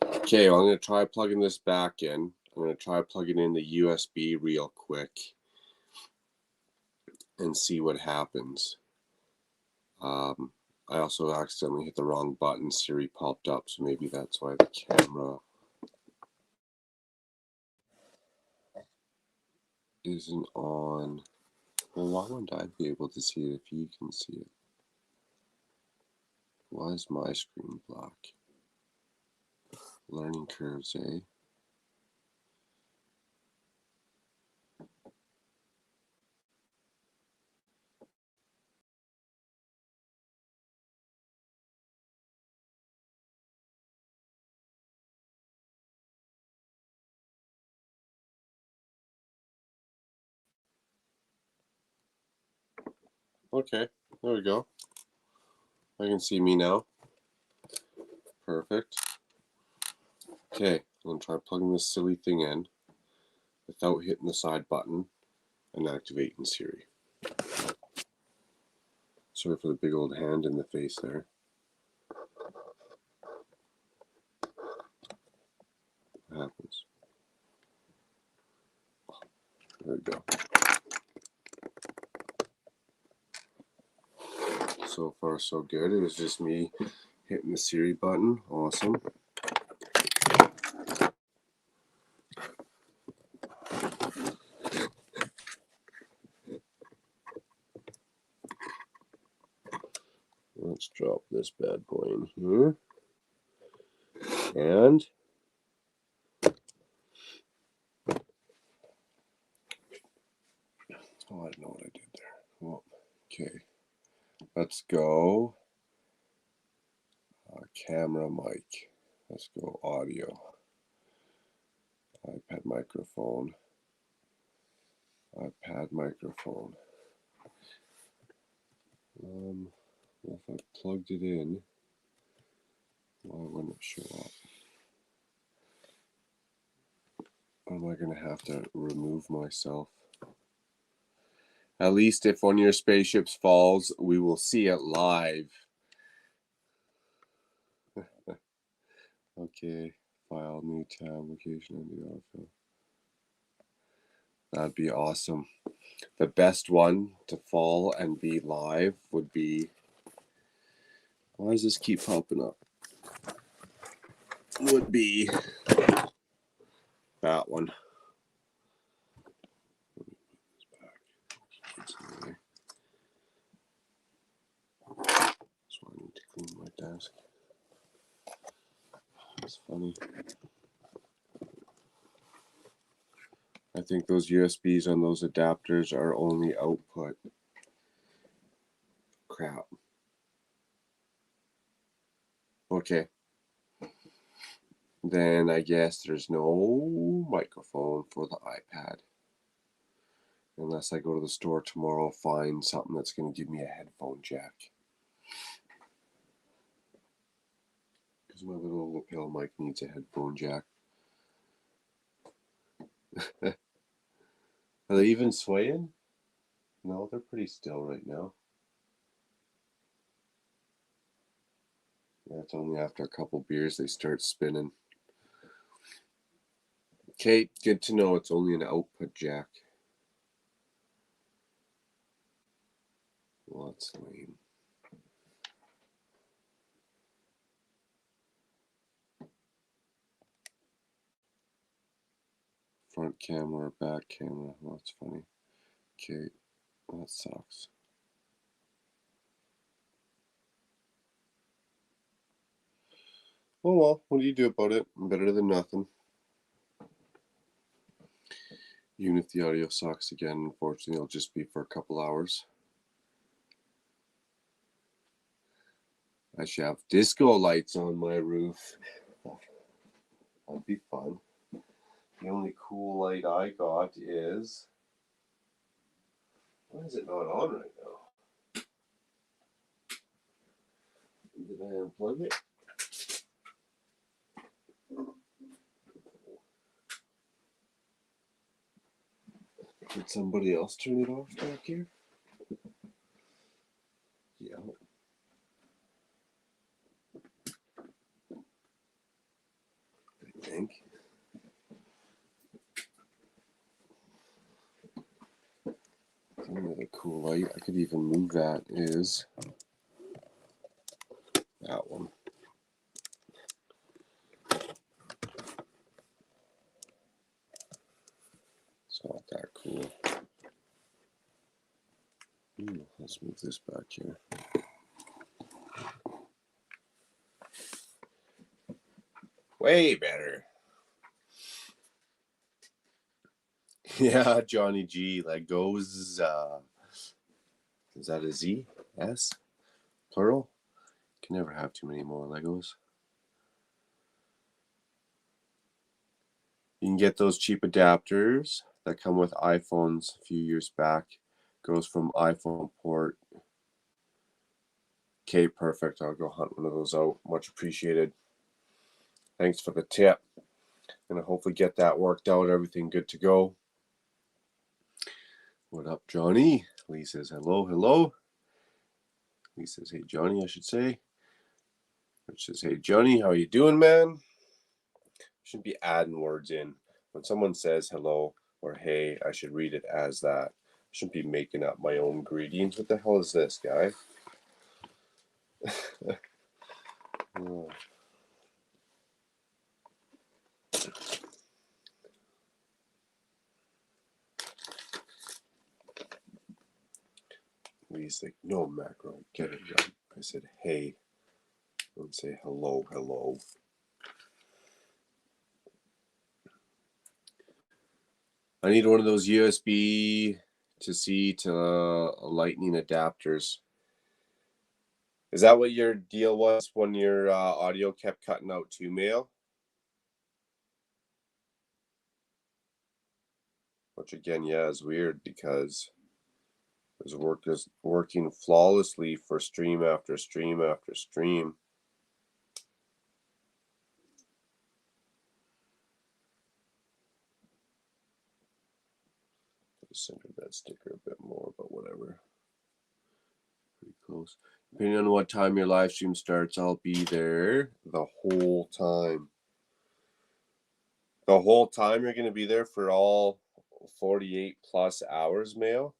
Okay, well, I'm going to try plugging this back in. I'm going to try plugging in the USB real quick and see what happens. I also accidentally hit the wrong button. Siri popped up, so maybe that's why the camera isn't on. Well, why wouldn't I be able to see it if you can see it? Why is my screen black? Learning curves, eh? Okay, there we go. I can see me now. Perfect. Okay, I'm going to try plugging this silly thing in without hitting the side button and activating Siri. Sorry for the big old hand in the face there. What happens? There we go. So far, so good. It was just me hitting the Siri button. Awesome. Let's drop this bad boy in here. And oh, I don't know what I did there. Well, okay. Let's go. Camera mic. Let's go audio. iPad microphone. iPad microphone. If I plugged it in, why wouldn't it show up? Or am I going to have to remove myself? At least if one of your spaceships falls, we will see it live. Okay, file, new tab, location, and the autofill. That'd be awesome. The best one to fall and be live would be. Why does this keep popping up? Would be that one. So I need to clean my desk. It's funny. I think those USBs on those adapters are only output. Crap. Okay. Then I guess there's no microphone for the iPad. Unless I go to the store tomorrow, find something that's going to give me a headphone jack. Because my little lapel mic needs a headphone jack. Are they even swaying? No, they're pretty still right now. Yeah, it's only after a couple beers they start spinning. Okay, good to know it's only an output jack. Well, that's lame. Front camera, back camera. Well, that's funny. Okay, well, that sucks. Oh well, what do you do about it? Better than nothing. Even if the audio sucks again, unfortunately, it'll just be for a couple hours. I should have disco lights on my roof. That'd be fun. The only cool light I got is. Why is it not on right now? Did I unplug it? Did somebody else turn it off back here? Yeah. I think. Another cool light. I could even move that is that one. It's not that cool. Let's move this back here. Way better. Yeah, Johnny G. Legos. Is that a Z? S? Plural? Can never have too many more Legos. You can get those cheap adapters that come with iPhones a few years back. Goes from iPhone port Okay, perfect. I'll go hunt one of those out. Much appreciated. Thanks for the tip. Gonna hopefully get that worked out. Everything good to go. What up, Johnny? Lee says hello, hello. Lee says, hey, Johnny, I should say. Which says, hey, Johnny, how you doing, man? Shouldn't be adding words in. When someone says hello or hey, I should read it as that. I shouldn't be making up my own greetings. What the hell is this, guy? Oh. He's like, no, Macro, get it right. I said, hey. Don't say hello, hello. I need one of those USB to C to lightning adapters. Is that what your deal was when your audio kept cutting out too, Mail? Which again, yeah, is weird because it was working flawlessly for stream after stream after stream. Center that sticker a bit more, but whatever. Pretty close. Depending on what time your live stream starts, I'll be there the whole time. The whole time you're going to be there for all 48 plus hours, Mail?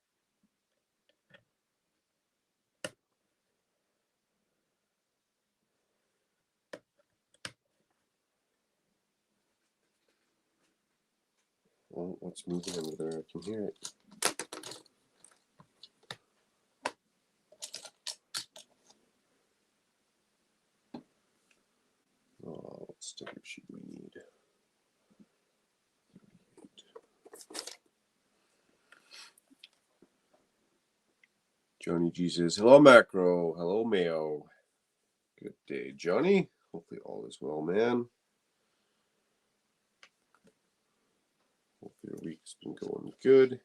Oh, what's moving over there? I can hear it. Oh, what sticker should we need? Johnny G says, hello, Macro. Hello, Mayo. Good day, Johnny. Hopefully all is well, man. Hopefully your week's been going good.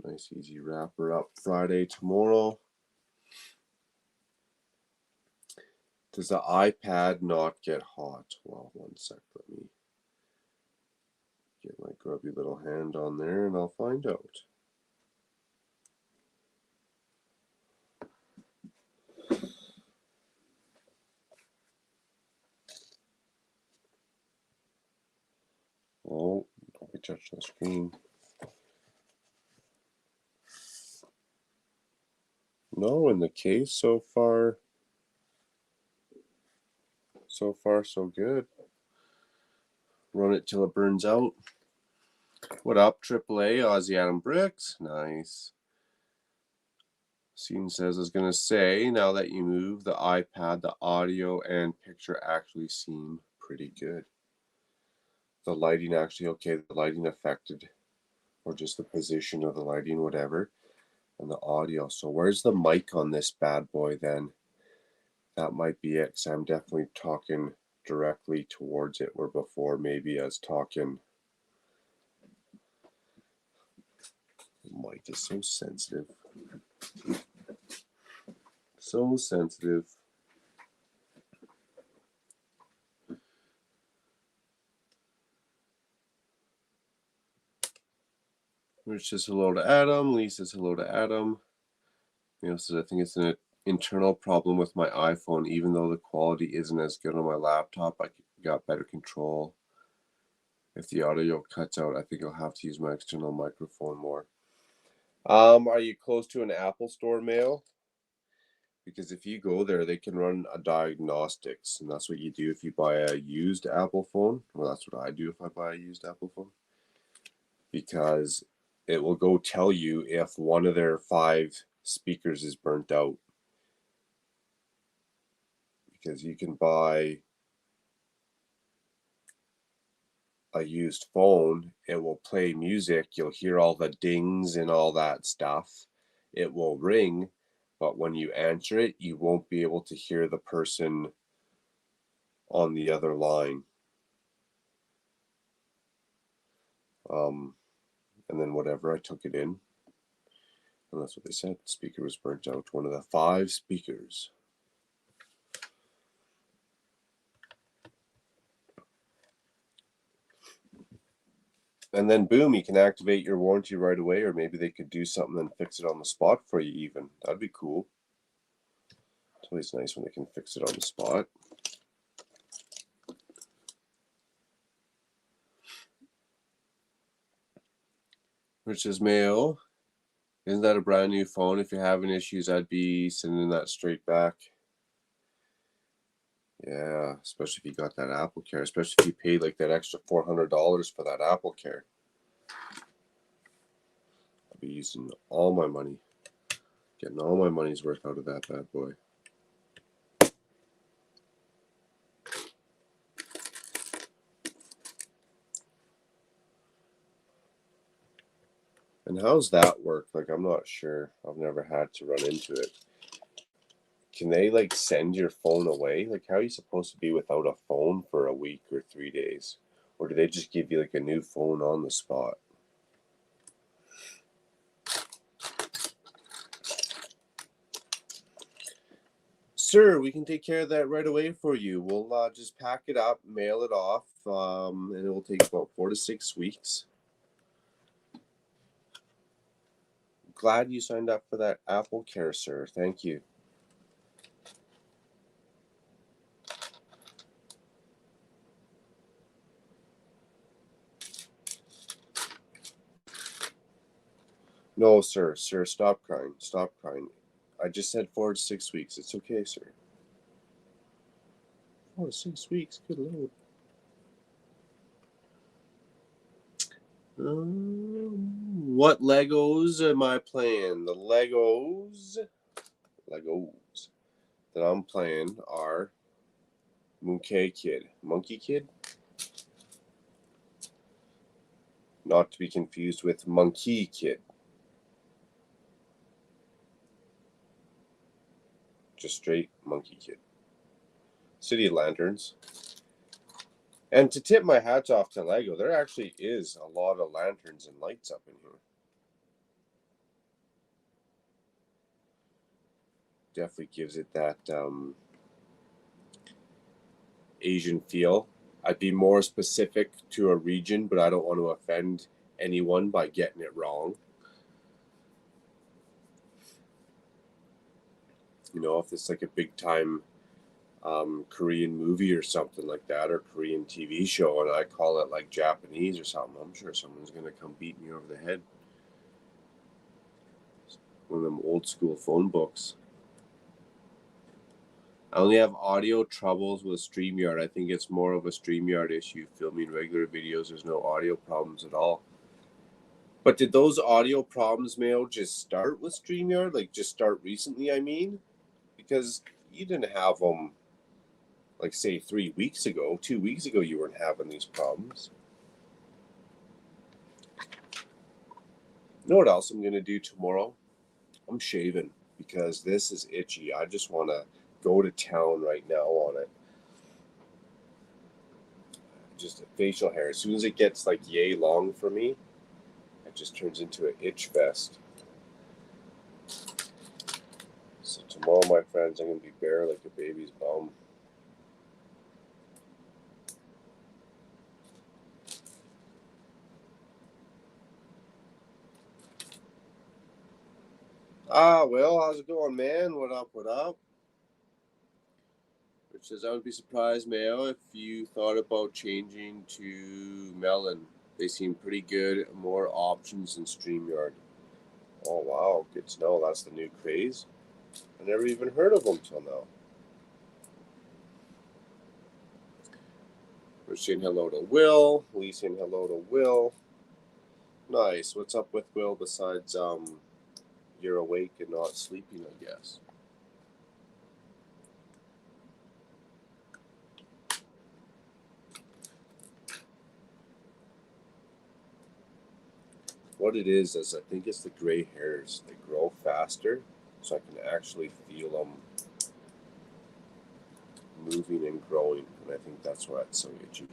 Nice, easy wrapper up Friday tomorrow. Does the iPad not get hot? Well, one sec. Let me get my grubby little hand on there and I'll find out. Oh, don't be touching the screen. No, in the case so far so good. Run it till it burns out. What up, AAA Aussie Adam Bricks? Nice. Scene says, I was going to say, now that you move the iPad, the audio and picture actually seem pretty good. The lighting actually, okay, the lighting affected, or just the position of the lighting, whatever, and the audio. So where's the mic on this bad boy then? That might be it, because I'm definitely talking directly towards it, where before maybe I was talking. The mic is so sensitive. So sensitive. Rich says hello to Adam. Lee says hello to Adam. Says I think it's an internal problem with my iPhone. Even though the quality isn't as good on my laptop, I got better control. If the audio cuts out, I think I'll have to use my external microphone more. Are you close to an Apple store, Mail? Because if you go there, they can run a diagnostics, and that's what you do if you buy a used Apple phone. Well, that's what I do if I buy a used Apple phone. Because it will go tell you if one of their 5 speakers is burnt out. Because you can buy a used phone, it will play music, you'll hear all the dings and all that stuff. It will ring, but when you answer it, you won't be able to hear the person on the other line. And then whatever, I took it in. And that's what they said. The speaker was burnt out. One of the 5 speakers. And then boom, you can activate your warranty right away, or maybe they could do something and fix it on the spot for you even. That'd be cool. It's always nice when they can fix it on the spot. Which is Mayo. Isn't that a brand new phone? If you're having issues, I'd be sending that straight back. Yeah, especially if you got that Apple Care, especially if you paid like that extra $400 for that Apple Care. I'll be using all my money, getting all my money's worth out of that bad boy. And how's that work? Like, I'm not sure. I've never had to run into it. Can they like send your phone away? Like, how are you supposed to be without a phone for a week or 3 days? Or do they just give you like a new phone on the spot? Sir, we can take care of that right away for you. We'll just pack it up, mail it off, and it will take about 4 to 6 weeks. Glad you signed up for that Apple Care, sir. Thank you. No, sir. Sir, stop crying. Stop crying. I just said 4 to 6 weeks. It's okay, sir. 4 to 6 weeks? Good Lord. What Legos am I playing? The Legos that I'm playing are Monkey Kid, not to be confused with Monkey Kid. Just straight Monkey Kid. City of Lanterns. And to tip my hats off to Lego, there actually is a lot of lanterns and lights up in here. Definitely gives it that Asian feel. I'd be more specific to a region, but I don't want to offend anyone by getting it wrong. You know, if it's like a big time Korean movie or something like that, or Korean TV show, and I call it like Japanese or something, I'm sure someone's going to come beat me over the head. One of them old school phone books. I only have audio troubles with StreamYard. I think it's more of a StreamYard issue. Filming regular videos, there's no audio problems at all. But did those audio problems, Mayo, just start with StreamYard? Like, just start recently, I mean? Because you didn't have them, like, say, 3 weeks ago. 2 weeks ago, you weren't having these problems. You know what else I'm going to do tomorrow? I'm shaving because this is itchy. I just want to go to town right now on it. Just a facial hair. As soon as it gets like yay long for me, it just turns into an itch fest. So tomorrow, my friends, I'm going to be bare like a baby's bum. Well, how's it going, man? What up, what up? Which says, I would be surprised, Mayo, if you thought about changing to Melon. They seem pretty good. More options than StreamYard. Oh, wow. Good to know. That's the new craze. I never even heard of them till now. We're saying hello to Will. Lee saying hello to Will. Nice. What's up with Will besides you're awake and not sleeping, I guess? What it is I think it's the gray hairs. They grow faster, so I can actually feel them moving and growing, and I think that's why it's so itchy.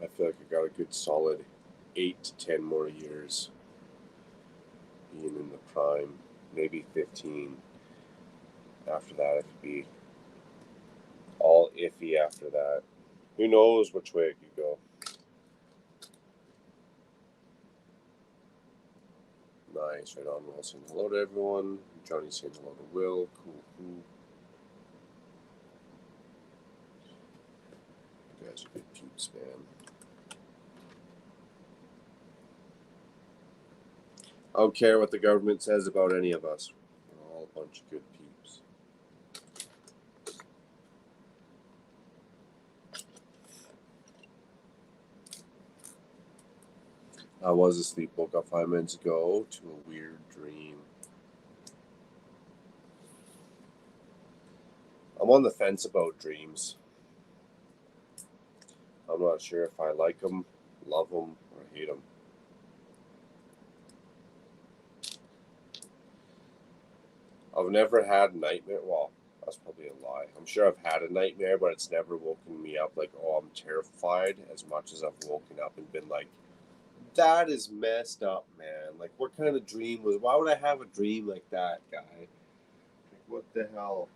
I feel like I got a good solid 8 to 10 more years being in the prime, maybe 15. After that, it could be all iffy after that. Who knows which way it could go. Nice, right on. Will saying hello to everyone. Johnny saying hello to Will. Cool. You guys are good peeps, man. I don't care what the government says about any of us. We're all a bunch of good peeps. I was asleep, woke up 5 minutes ago to a weird dream. I'm on the fence about dreams. I'm not sure if I like them, love them, or hate them. I've never had a nightmare. Well, that's probably a lie. I'm sure I've had a nightmare, but it's never woken me up like, oh, I'm terrified, as much as I've woken up and been like, that is messed up, man. Like, what kind of dream was? Why would I have a dream like that, guy? Like, what the hell?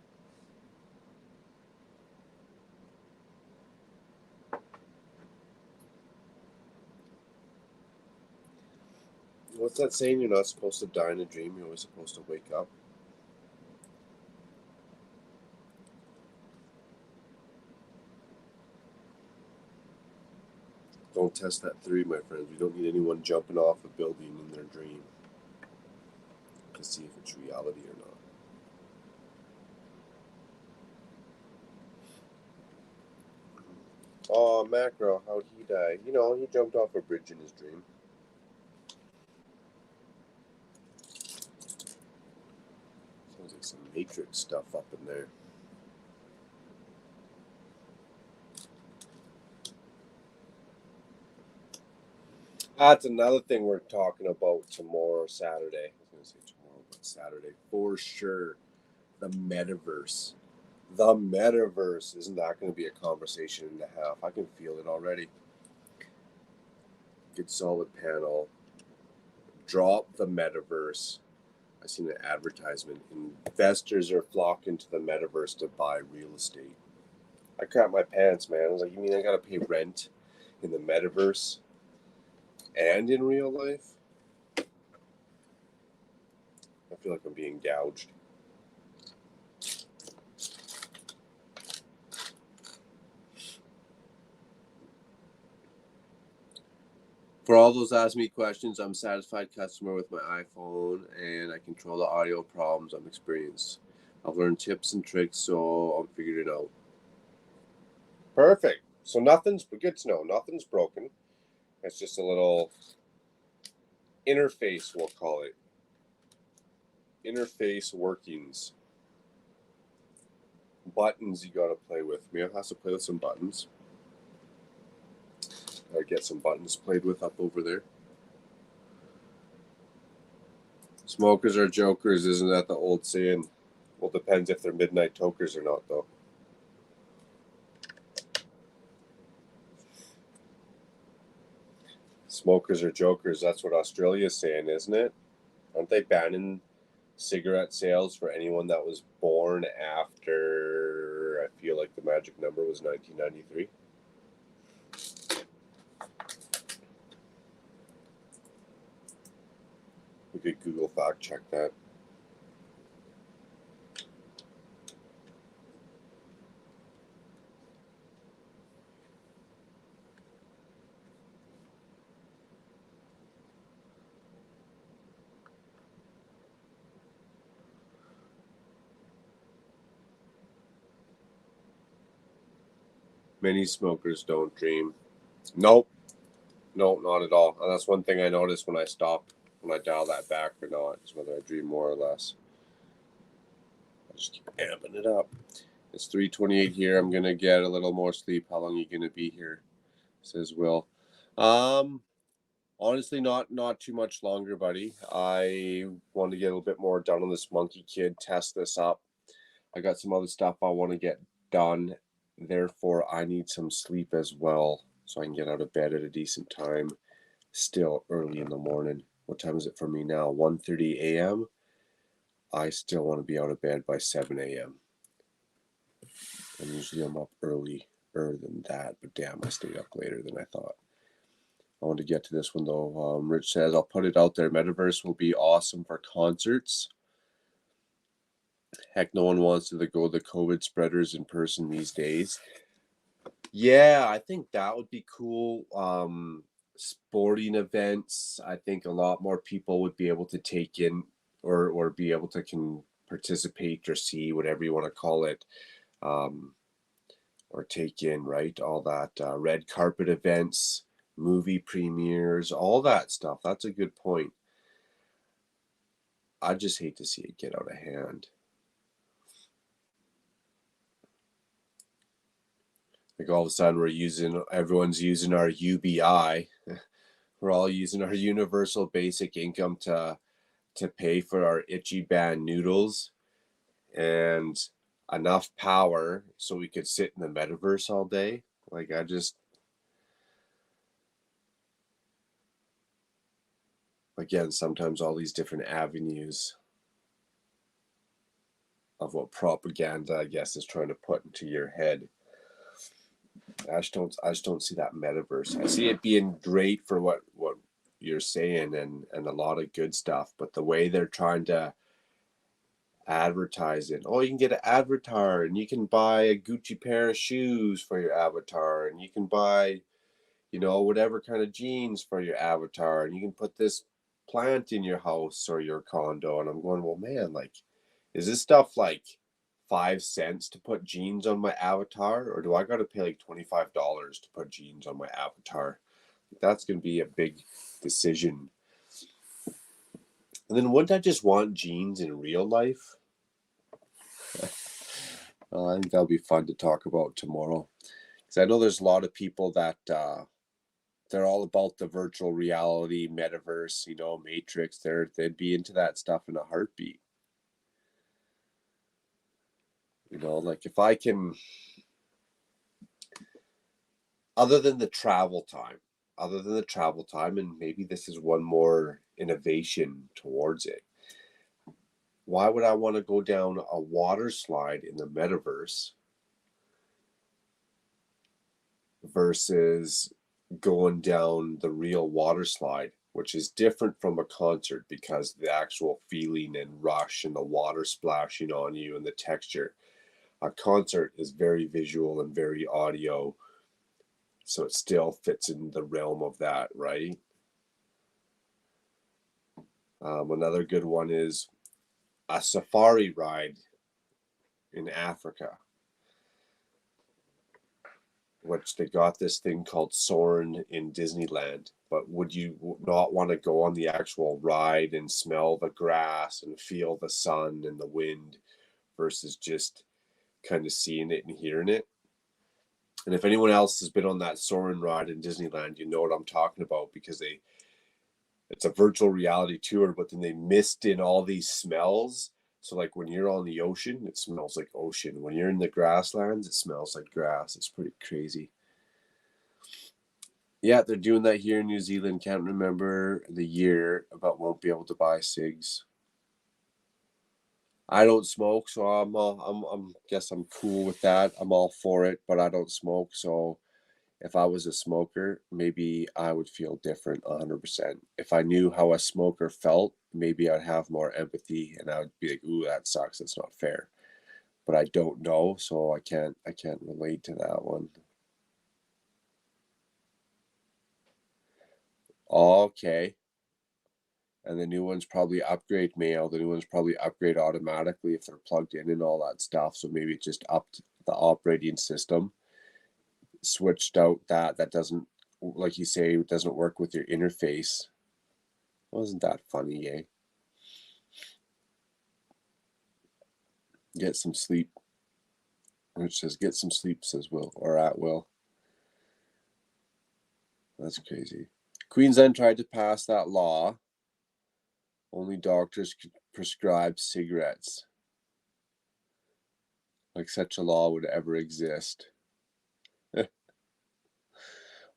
What's that saying? You're not supposed to die in a dream. You're always supposed to wake up. Don't test that theory, my friends. We don't need anyone jumping off a building in their dream to see if it's reality or not. Oh, Macro, how'd he die? You know, he jumped off a bridge in his dream. Sounds like some Matrix stuff up in there. That's another thing we're talking about tomorrow, Saturday. I was going to say tomorrow, but Saturday for sure. The Metaverse. The Metaverse. Isn't that going to be a conversation and a half? I can feel it already. Good solid panel. Drop the Metaverse. I seen an advertisement. Investors are flocking to the Metaverse to buy real estate. I crap my pants, man. I was like, you mean I gotta pay rent in the Metaverse and in real life? I feel like I'm being gouged. For all those ask me questions, I'm a satisfied customer with my iPhone and I control the audio problems I'm experiencing. I've learned tips and tricks, so I'm figured it out. Perfect. So nothing's good to know. Nothing's broken. It's just a little interface, we'll call it. Interface workings. Buttons you gotta play with. Mia has to play with some buttons. Gotta get some buttons played with up over there. Smokers are jokers, isn't that the old saying? Well, depends if they're midnight tokers or not, though. Smokers are jokers. That's what Australia's saying, isn't it? Aren't they banning cigarette sales for anyone that was born after, I feel like the magic number was 1993? We could Google fact check that. Many smokers don't dream. Nope. No, not at all. And that's one thing I noticed when I dial that back or not, is whether I dream more or less. I just keep amping it up. It's 3:28 here. I'm gonna get a little more sleep. How long are you gonna be here? Says Will. Honestly, not too much longer, buddy. I want to get a little bit more done on this monkey kid. Test this up. I got some other stuff I want to get done. Therefore, I need some sleep as well. so I can get out of bed at a decent time. Still early in the morning. What time is it for me now? 1:30 a.m. I still want to be out of bed by 7 a.m. And usually I'm up earlier than that, but damn, I stayed up later than I thought. I want to get to this one though. Rich says, I'll put it out there. Metaverse will be awesome for concerts. Heck, no one wants to go the COVID spreaders in person these days. Yeah, I think that would be cool. Sporting events, I think a lot more people would be able to take in or be able to can participate or see whatever you want to call it, or take in, right? All that red carpet events, movie premieres, all that stuff. That's a good point. I just hate to see it get out of hand. Like all of a sudden everyone's using our UBI. We're all using our universal basic income to pay for our itchy band noodles and enough power so we could sit in the metaverse all day. Like again, sometimes all these different avenues of what propaganda, I guess, is trying to put into your head. I just don't see that metaverse. I see it being great for what you're saying and a lot of good stuff, but the way they're trying to advertise it. Oh, you can get an avatar and you can buy a Gucci pair of shoes for your avatar and you can buy, whatever kind of jeans for your avatar and you can put this plant in your house or your condo. And I'm going, well, man, like, is this stuff like 5 cents to put jeans on my avatar, or do I got to pay like $25 to put jeans on my avatar? That's going to be a big decision. And then wouldn't I just want jeans in real life? I think that'll be fun to talk about tomorrow. Because I know there's a lot of people that they're all about the virtual reality, metaverse, Matrix. They'd be into that stuff in a heartbeat. Like if I can, other than the travel time, and maybe this is one more innovation towards it. Why would I want to go down a water slide in the metaverse versus going down the real water slide, which is different from a concert because the actual feeling and rush and the water splashing on you and the texture. A concert is very visual and very audio, so it still fits in the realm of that, right? Another good one is a safari ride in Africa, which they got this thing called Soarin' in Disneyland. But would you not want to go on the actual ride and smell the grass and feel the sun and the wind versus just kind of seeing it and hearing it? And if anyone else has been on that Soarin' ride in Disneyland, you know what I'm talking about because it's a virtual reality tour, but then they mixed in all these smells. So like when you're on the ocean, it smells like ocean. When you're in the grasslands, it smells like grass. It's pretty crazy. Yeah, they're doing that here in New Zealand. Can't remember the year, but won't be able to buy cigs. I don't smoke, so I'm guess I'm cool with that. I'm all for it, but I don't smoke, so if I was a smoker, maybe I would feel different 100%. If I knew how a smoker felt, maybe I'd have more empathy and I would be like, "Ooh, that sucks. That's not fair." But I don't know, so I can't relate to that one. Okay. And the new ones probably upgrade mail. The new ones probably upgrade automatically if they're plugged in and all that stuff. So maybe it just upped the operating system, switched out that doesn't, like you say, it doesn't work with your interface. Wasn't that funny, eh? Get some sleep. Which says get some sleep, says Will, or at Will. That's crazy. Queensland tried to pass that law. Only doctors could prescribe cigarettes. Like such a law would ever exist.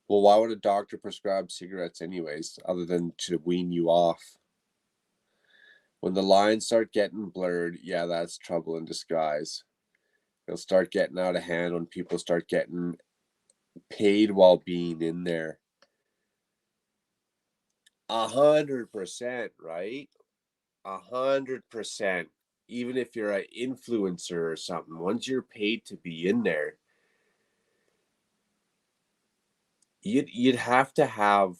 Well, why would a doctor prescribe cigarettes anyways, other than to wean you off? When the lines start getting blurred, yeah, that's trouble in disguise. It'll start getting out of hand when people start getting paid while being in there. 100%, right? 100%. Even if you're an influencer or something, once you're paid to be in there, you'd have to have,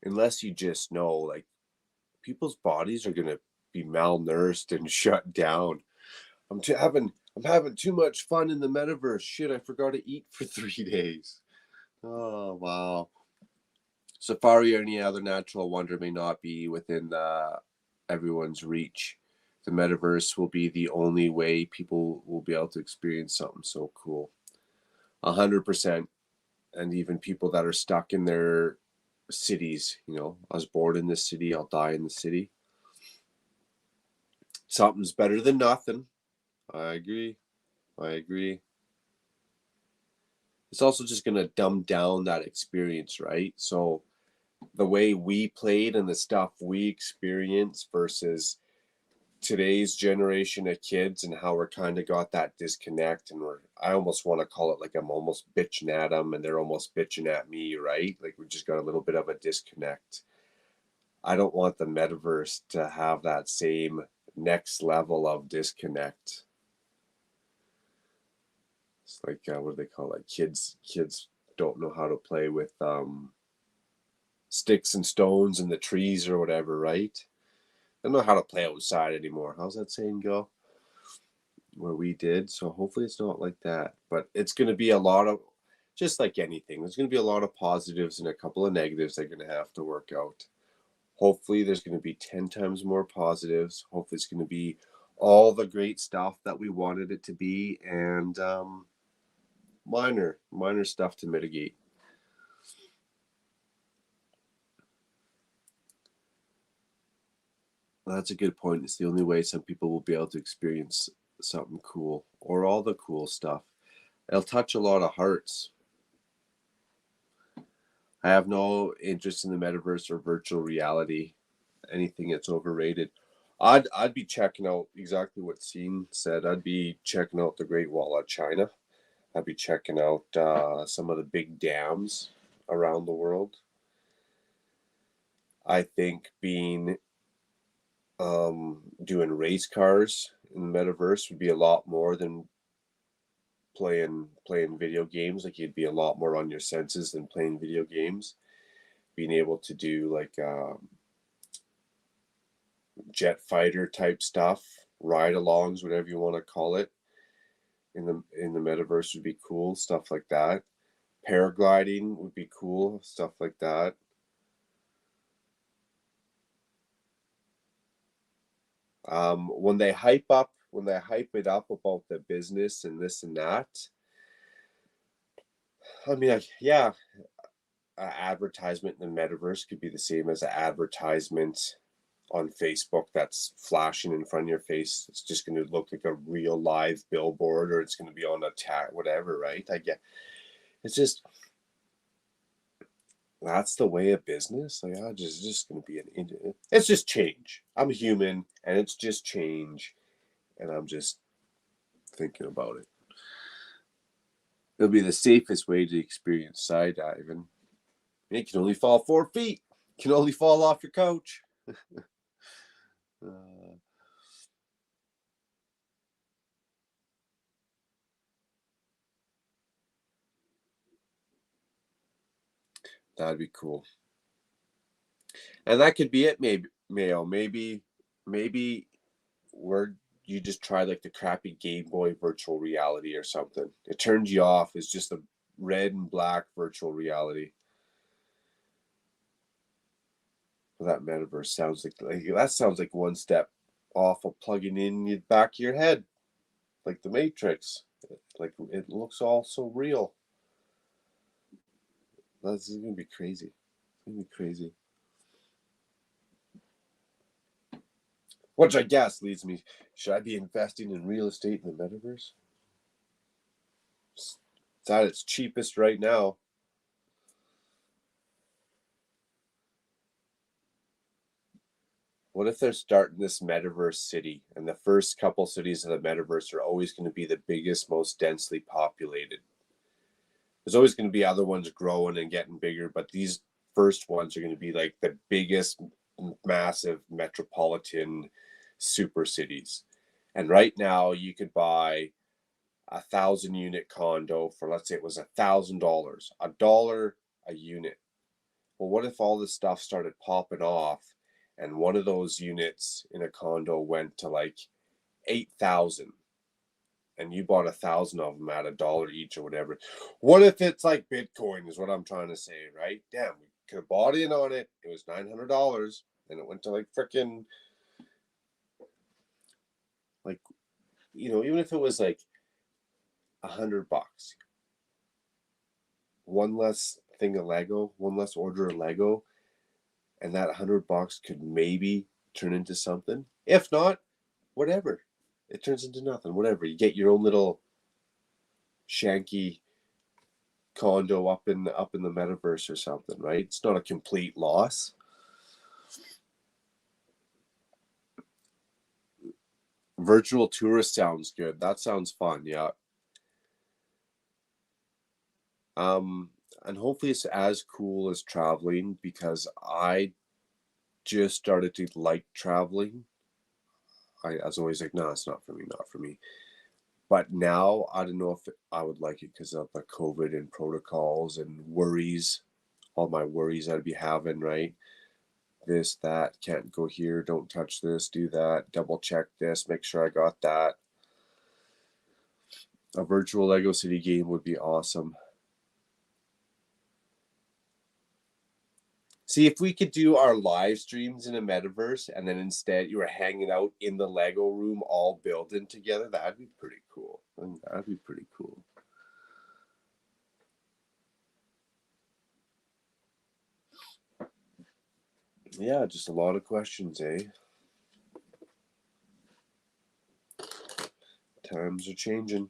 unless you just know, like people's bodies are gonna be malnourished and shut down. I'm having too much fun in the metaverse. Shit, I forgot to eat for 3 days. Oh wow. Safari or any other natural wonder may not be within everyone's reach. The metaverse will be the only way people will be able to experience something so cool. 100%. And even people that are stuck in their cities, I was born in this city, I'll die in the city. Something's better than nothing. I agree. I agree. It's also just going to dumb down that experience, right? So the way we played and the stuff we experience versus today's generation of kids and how we're kind of got that disconnect, and I almost want to call it like I'm almost bitching at them and they're almost bitching at me, right? Like we just got a little bit of a disconnect. I don't want the metaverse to have that same next level of disconnect. It's like what do they call it? Kids don't know how to play with sticks and stones in the trees or whatever, right? They don't know how to play outside anymore. How's that saying go? Where we did. So hopefully it's not like that. But it's going to be a lot of, just like anything, there's going to be a lot of positives and a couple of negatives they're going to have to work out. Hopefully there's going to be 10 times more positives. Hopefully it's going to be all the great stuff that we wanted it to be, and minor stuff to mitigate. That's a good point. It's the only way some people will be able to experience something cool or all the cool stuff. It'll touch a lot of hearts. I have no interest in the metaverse or virtual reality. Anything that's overrated. I'd be checking out exactly what Scene said. I'd be checking out the Great Wall of China. I'd be checking out some of the big dams around the world. I think being doing race cars in the metaverse would be a lot more than playing video games. Like you'd be a lot more on your senses than playing video games. Being able to do like jet fighter type stuff, ride alongs, whatever you want to call it, in the metaverse would be cool. Stuff like that. Paragliding would be cool. Stuff like that. When they hype it up about the business and this and that, I mean, yeah, advertisement in the metaverse could be the same as an advertisement on Facebook that's flashing in front of your face. It's just going to look like a real live billboard, or it's going to be on a tag, whatever, right? I get it's just that's the way of business. Like, just going to be it's just change. I'm human, and it's just change, and I'm just thinking about it. It'll be the safest way to experience skydiving. You can only fall 4 feet. You can only fall off your couch. Uh, that'd be cool. And that could be it. Maybe Mayo. Maybe where you just try like the crappy Game Boy virtual reality or something. It turns you off. It's just a red and black virtual reality. That metaverse sounds like that sounds like one step off of plugging in the back of your head, like the Matrix. Like it looks all so real. This is gonna be crazy. It's gonna be crazy. Which I guess leads me, should I be investing in real estate in the metaverse? It's at its cheapest right now. What if they're starting this metaverse city, and the first couple cities of the metaverse are always going to be the biggest, most densely populated? There's always going to be other ones growing and getting bigger, but these first ones are going to be like the biggest, massive metropolitan super cities. And right now, you could buy 1,000-unit condo for, let's say it was $1,000, $1 a unit. Well, what if all this stuff started popping off, and one of those units in a condo went to like 8,000, and you bought 1,000 of them at $1 each or whatever? What if it's like Bitcoin? Is what I'm trying to say, right? Damn, we could have bought in on it. It was $900, and it went to like freaking, like, even if it was like $100, one less thing of Lego, one less order of Lego, and that $100 could maybe turn into something. If not, whatever. It turns into nothing. Whatever. You get your own little shanky condo up in the metaverse or something, right? It's not a complete loss. Virtual tourist sounds good. That sounds fun, yeah. And hopefully it's as cool as traveling, because I just started to like traveling. I was always like, no, it's not for me, not for me. But now I don't know if I would like it because of the COVID and protocols and worries, all my worries I'd be having, right? This, that, can't go here, don't touch this, do that, double check this, make sure I got that. A virtual Lego City game would be awesome. See, if we could do our live streams in a metaverse, and then instead you were hanging out in the Lego room all building together, that'd be pretty cool. I think that'd be pretty cool. Yeah, just a lot of questions, eh? Times are changing.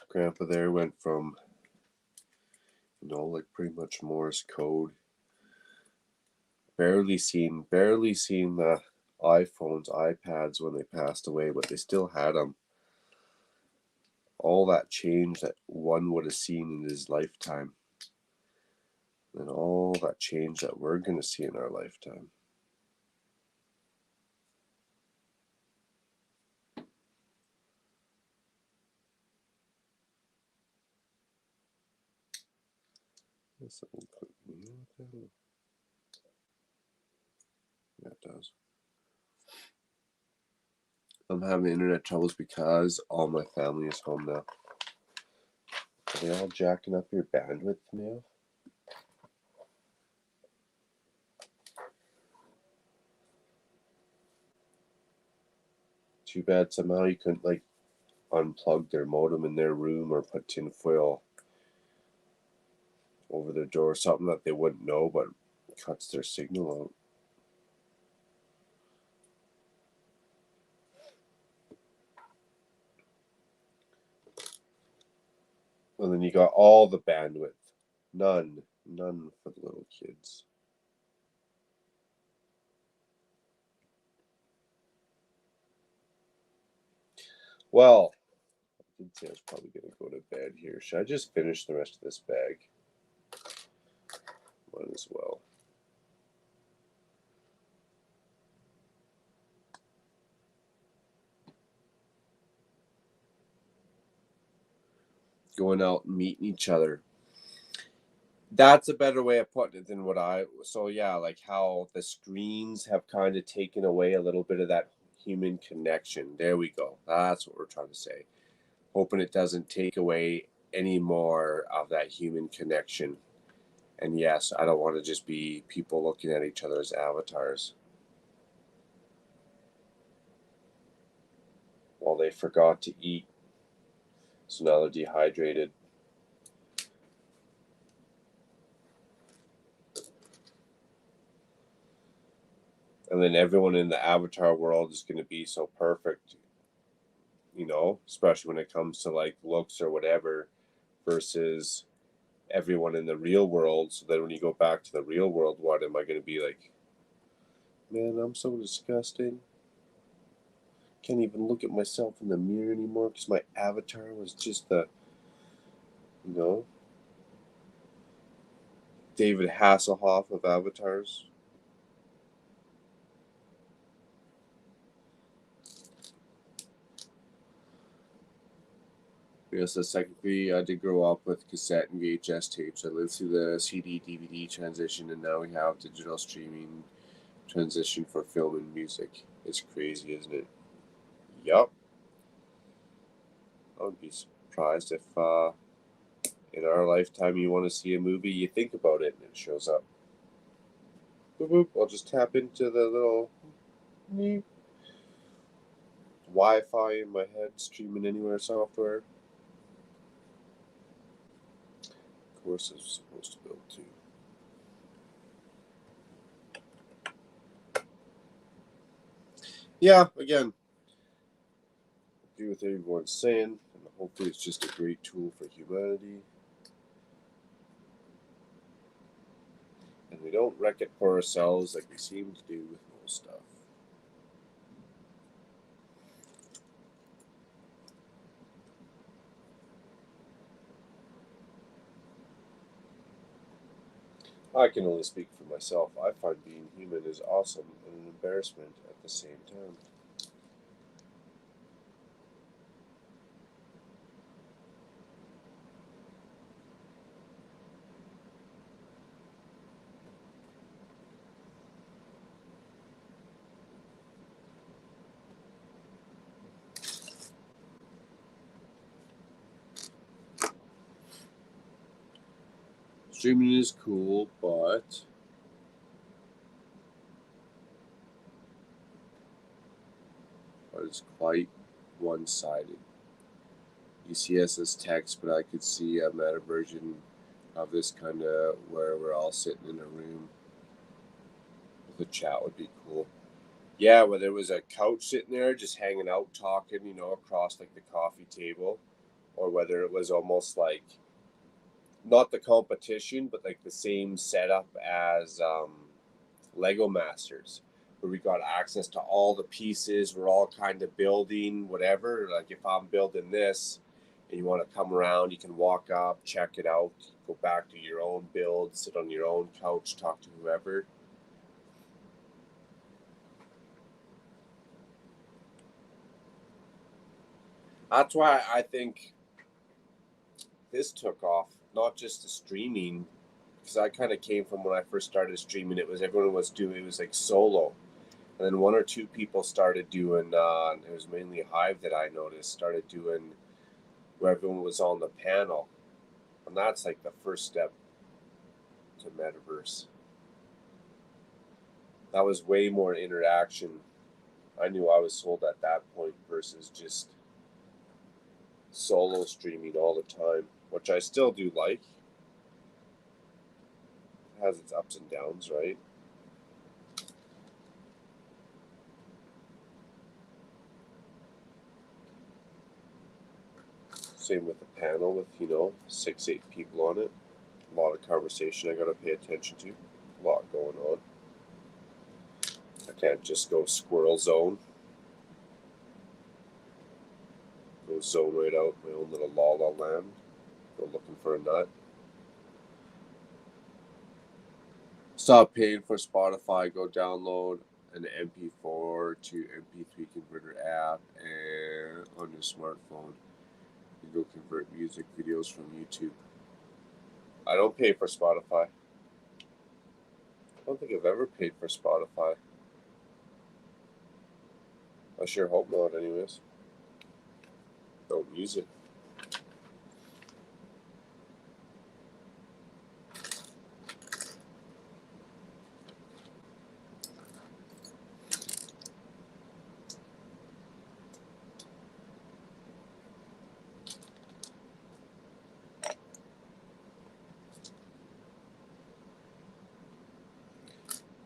Grandpa there went from, like pretty much Morse code. Barely seen the iPhones, iPads when they passed away, but they still had them. All that change that one would have seen in his lifetime, and all that change that we're going to see in our lifetime. Yeah, it does. I'm having internet troubles because all my family is home now. Are they all jacking up your bandwidth now? Too bad somehow you couldn't like unplug their modem in their room or put tinfoil over their door, something that they wouldn't know, but cuts their signal out. And then you got all the bandwidth. None for the little kids. Well, I did say I was probably going to go to bed here. Should I just finish the rest of this bag? Might as well. Going out and meeting each other. That's a better way of putting it than so yeah, like how the screens have kind of taken away a little bit of that human connection. There we go. That's what we're trying to say. Hoping it doesn't take away any more of that human connection. And yes, I don't want to just be people looking at each other's avatars while they forgot to eat. So now they're dehydrated. And then everyone in the avatar world is going to be so perfect, especially when it comes to like looks or whatever, versus everyone in the real world. So then when you go back to the real world, what am I going to be like? Man, I'm so disgusting. Can't even look at myself in the mirror anymore because my avatar was just you know, David Hasselhoff of avatars. Yes, technically, I did grow up with cassette and VHS tapes. I lived through the CD DVD transition, and now we have digital streaming transition for film and music. It's crazy, isn't it? Yup. I would be surprised if in our lifetime you want to see a movie, you think about it, and it shows up. Boop, boop. I'll just tap into the little Wi-Fi in my head, streaming anywhere software. Of course, it's supposed to build too. Yeah, again, agree with everyone's saying, and hopefully it's just a great tool for humanity. And we don't wreck it for ourselves like we seem to do with most stuff. I can only speak for myself. I find being human is awesome and an embarrassment at the same time. Streaming is cool, but it's quite one-sided. You see us as text, but I could see a meta version of this kind of where we're all sitting in a room with a chat would be cool. Yeah, where there was a couch sitting there just hanging out talking, across like the coffee table, or whether it was almost like not the competition, but like the same setup as Lego Masters, where we got access to all the pieces. We're all kind of building whatever. Like if I'm building this and you want to come around, you can walk up, check it out, go back to your own build, sit on your own couch, talk to whoever. That's why I think this took off, not just the streaming, because I kind of came from when I first started streaming. It was everyone was doing it was like solo, and then one or two people started doing. It was mainly Hive that I noticed started doing where everyone was on the panel, and that's like the first step to Metaverse. That was way more interaction. I knew I was sold at that point versus just solo streaming all the time, which I still do like. It has its ups and downs, right? Same with the panel with, 6, 8 people on it. A lot of conversation I gotta pay attention to. A lot going on. I can't just go squirrel zone. Go zone right out my own little la la land. Go looking for a nut. Stop paying for Spotify. Go download an MP4 to MP3 converter app and on your smartphone. You go convert music videos from YouTube. I don't pay for Spotify. I don't think I've ever paid for Spotify. I sure hope not, anyways. Don't use it.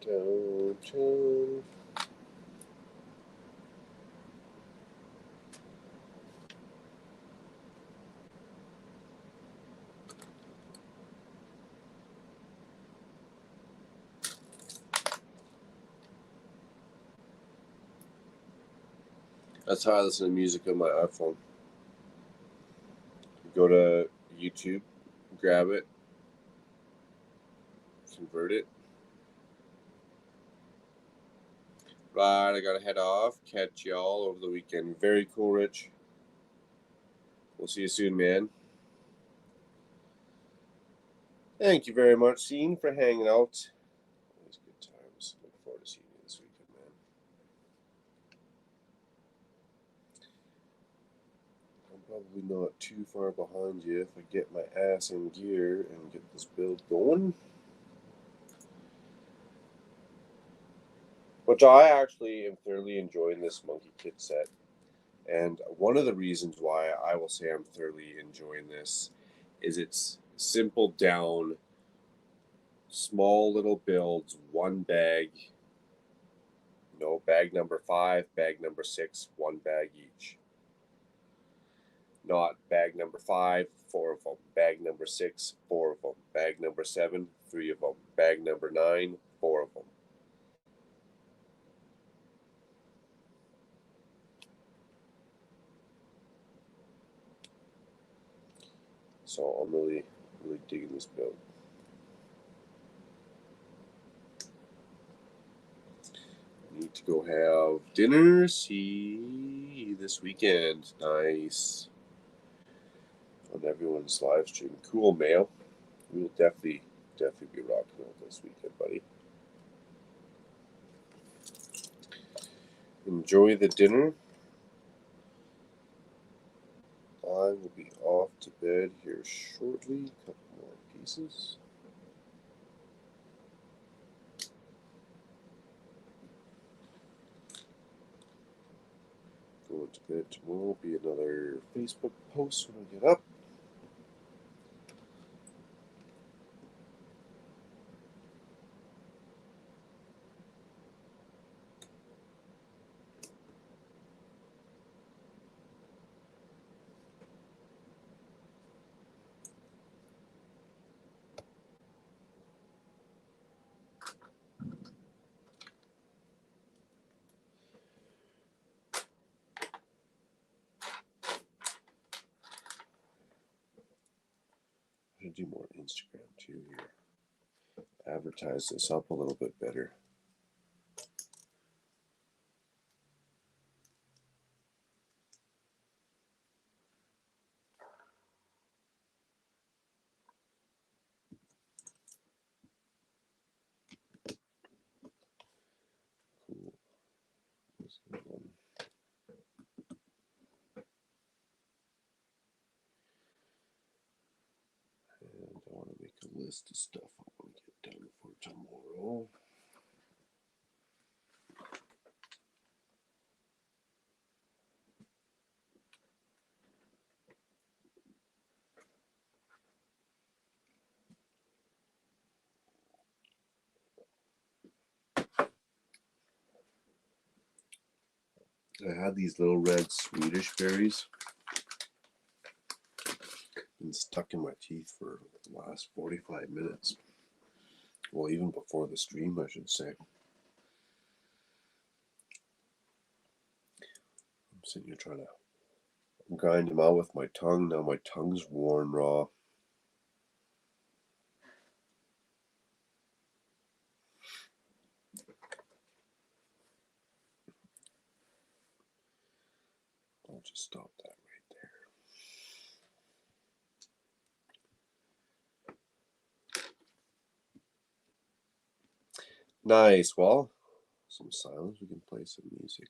Don't downtown. That's how I listen to music on my iPhone. Go to YouTube, grab it, convert it. Right, I gotta head off. Catch y'all over the weekend. Very cool, Rich. We'll see you soon, man. Thank you very much, Scene, for hanging out. Always good times. Look forward to seeing you this weekend, man. I'm probably not too far behind you if I get my ass in gear and get this build going. Which I actually am thoroughly enjoying this Monkey Kit set. And one of the reasons why I will say I'm thoroughly enjoying this is it's simple down, small little builds, one bag. Bag number 5, bag number 6, one bag each. Not bag number 5, 4 of them. Bag number 6, 4 of them. Bag number 7, 3 of them. Bag number 9, 4 of them. So I'm really digging this build. Need to go have dinner. See this weekend. Nice. On everyone's live stream. Cool, Mail. We will definitely be rocking out this weekend, buddy. Enjoy the dinner. I will be off to bed here shortly. A couple more pieces. Going to bed tomorrow will be another Facebook post when I get up. I'm going to do more Instagram too here. Advertise this up a little bit better. Cool. There's one. And I want to make a list of stuff I want to get done for tomorrow. I had these little red Swedish berries and stuck in my teeth for the last 45 minutes. Well, even before the stream, I should say. I'm sitting here trying to grind them out with my tongue. Now my tongue's worn raw. I'll just stop that right there. Nice. Well, some silence. We can play some music.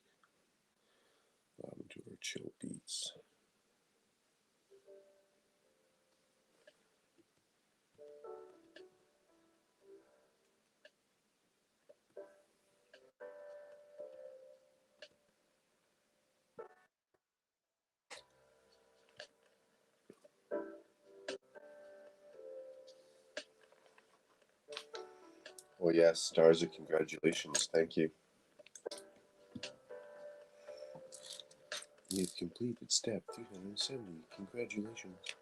To our chill beats. Oh yes, stars of congratulations. Thank you. You've completed step 370. Congratulations.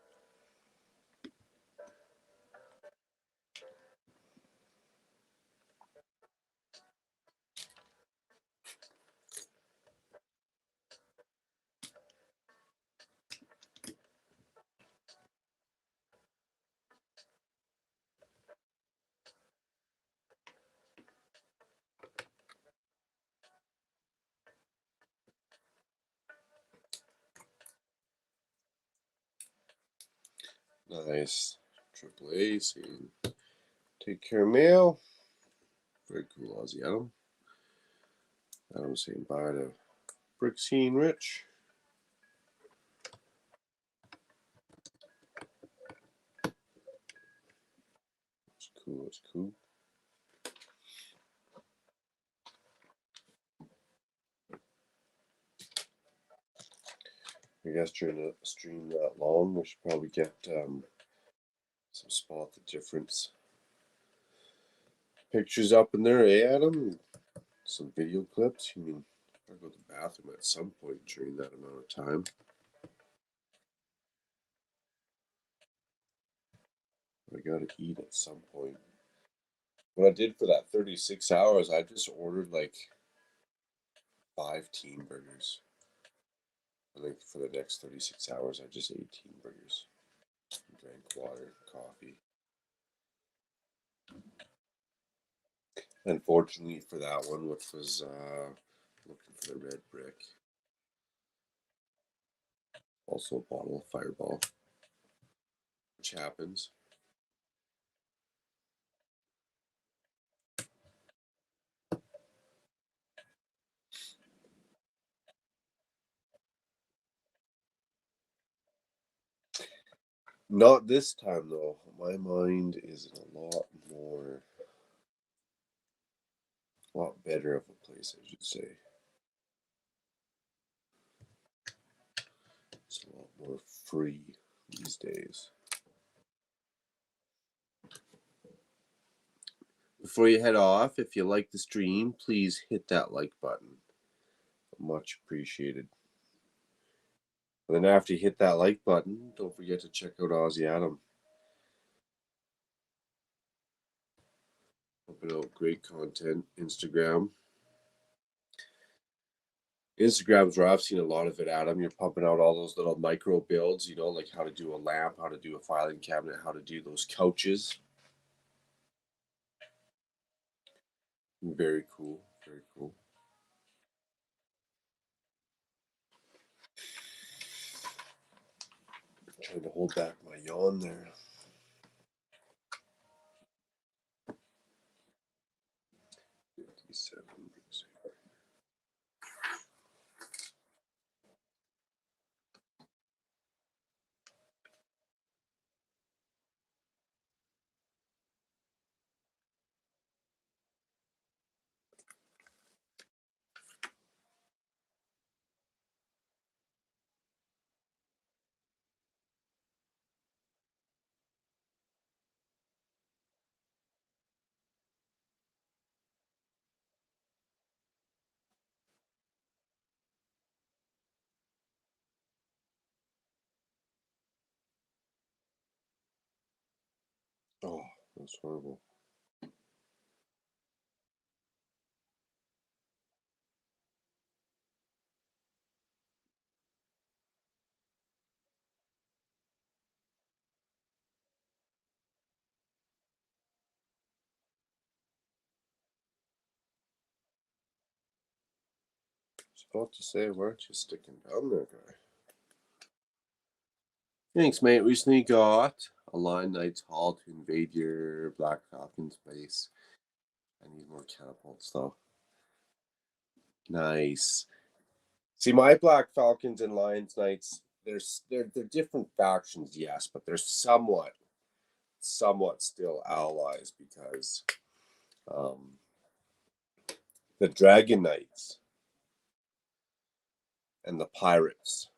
Nice. Triple A saying, take care, mail. Very cool, Aussie Adam. Adam saying bye to Brixine Rich. It's cool, it's cool. I guess during a stream that long, we should probably get some spot the difference pictures up in there, eh, Adam? Some video clips. You mean, I go to the bathroom at some point during that amount of time. I gotta eat at some point. What I did for that 36 hours, I just ordered like 5 teen burgers. I think for the next 36 hours, I just ate teen burgers, drank water, coffee. Unfortunately for that one, which was looking for the red brick, also a bottle of Fireball, which happens. Not this time though. My mind is in a lot better of a place, I should say. It's a lot more free these days. Before you head off, if you like the stream, please hit that like button. Much appreciated. And then after you hit that like button, don't forget to check out Aussie Adam. Pumping out great content. Instagram's where I've seen a lot of it, Adam. You're pumping out all those little micro builds, like how to do a lamp, how to do a filing cabinet, how to do those couches. Very cool. Very cool. Trying to hold back my yawn there. Oh, that's horrible. I was about to say, why aren't you sticking down there, guy? Thanks, mate. Recently got a line Knights Hall to invade your Black Falcon's base. I need more catapults, though. Nice. See, my Black Falcons and Lions Knights, they're different factions, yes, but they're somewhat still allies because um, the Dragon Knights and the Pirates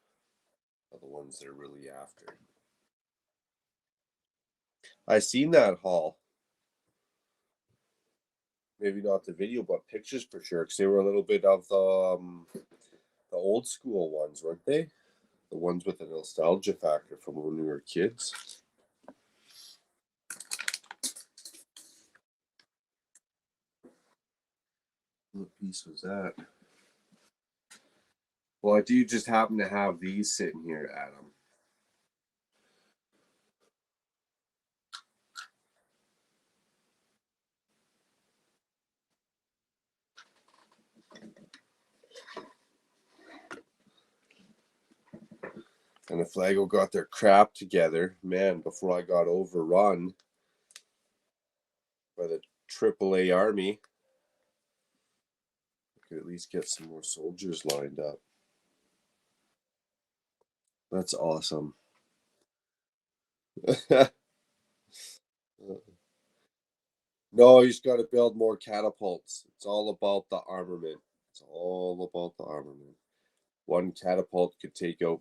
are the ones they're really after. I seen that, Hall. maybe not the video, but pictures for sure, because they were a little bit of the old school ones, weren't they? The ones with the nostalgia factor from when we were kids. What piece was that? Well, I do just happen to have these sitting here, Adam. And if Lego got their crap together, man, before I got overrun by the AAA army, I could at least get some more soldiers lined up. That's awesome. No, you just got to build more catapults. It's all about the armament. It's all about the armament. One catapult could take out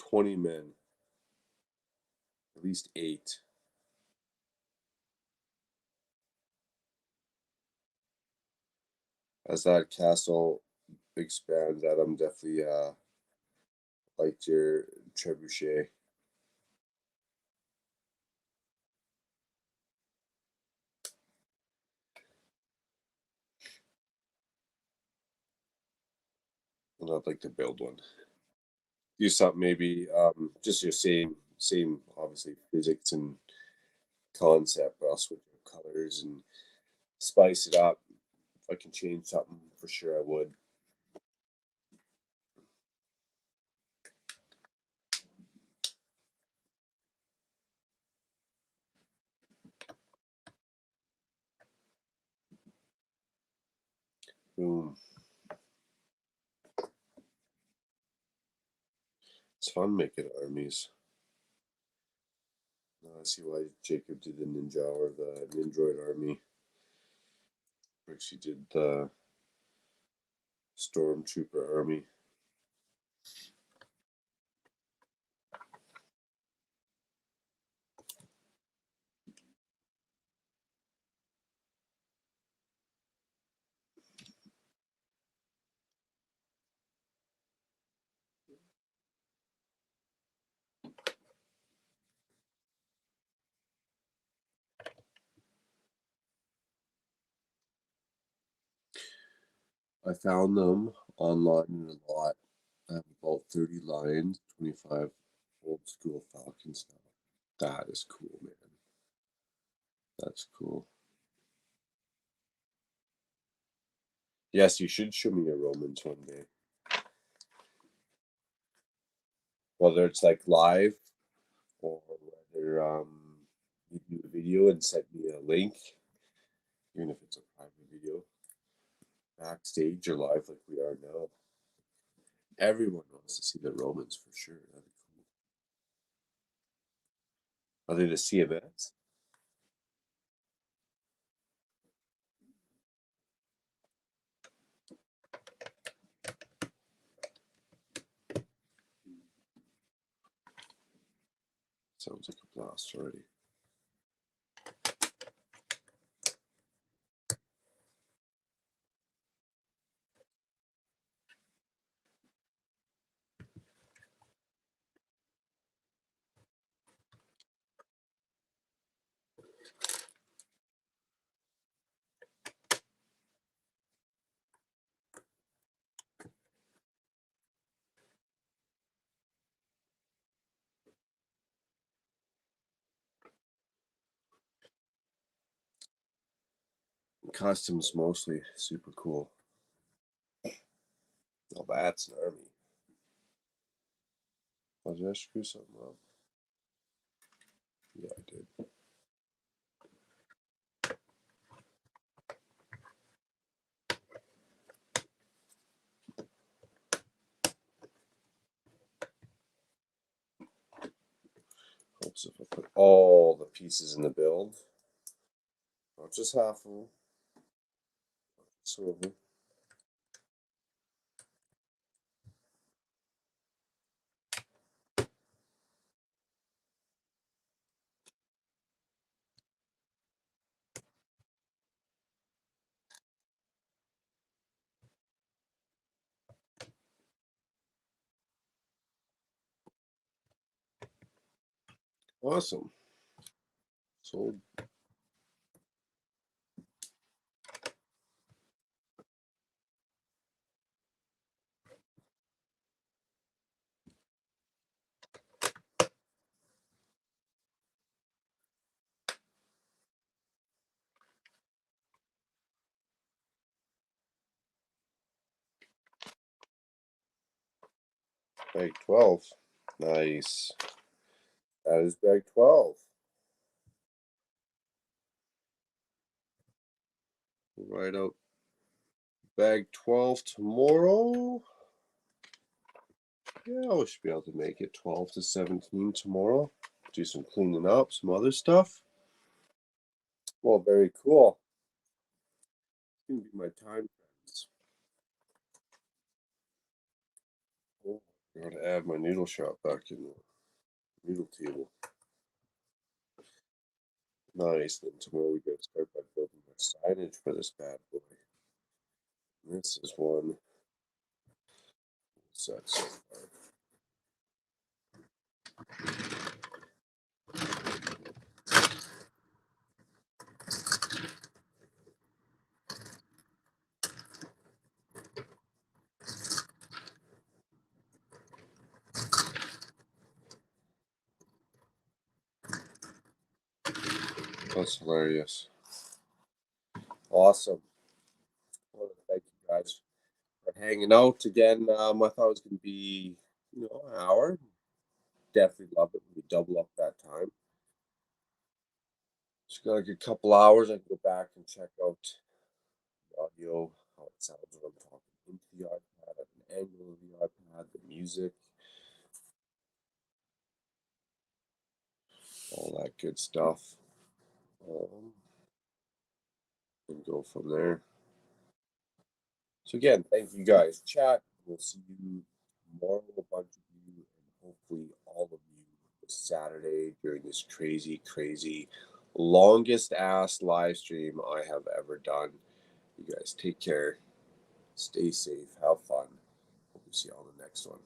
20 men, at least 8. As that castle expands, Adam, definitely liked your trebuchet. And I'd like to build one. Do something maybe just your same obviously physics and concept, but also with your colors and spice it up. If I can change something, for sure I would. Boom. It's fun making armies. I see why Jacob did the ninja or the Nindroid army. She did the stormtrooper army. I found them online in a lot. I have about 30 lines, 25 old school Falcon stuff. That is cool, man. That's cool. Yes, you should show me your Romans one day. Whether it's like live or whether you do a video and send me a link, even if it's a private video, backstage or live like we are now. Everyone wants to see the Romans for sure. That'd be cool. Are they the CMS? Sounds like a blast already. Customs mostly super cool. Oh, that's an army. Oh, did I screw something up? Yeah, I did. Helps if I put all the pieces in the build, not just half of them. Some of them. Awesome. So bag 12. Nice. That is bag 12. We'll write out bag 12 tomorrow. Yeah, we should be able to make it 12 to 17 tomorrow. Do some cleaning up, some other stuff. Well, very cool. It's going to be my time, friends. Oh, I got to add my noodle shop back in the noodle table. Nice. Then tomorrow we got to start by building our signage for this bad boy. This is one set so far. That's hilarious. Awesome. I want to thank you guys for hanging out again. I thought it was going to be, an hour. Definitely love it when we double up that time. Just got like a couple hours. I can go back and check out the audio, how it sounds when I'm talking into the iPad, at an angle of the iPad, the music, all that good stuff. And go from there. So again, thank you guys. Chat. We'll see you tomorrow, a bunch of you, and hopefully all of you this Saturday during this crazy, crazy, longest ass live stream I have ever done. You guys take care. Stay safe. Have fun. Hope we see you on the next one.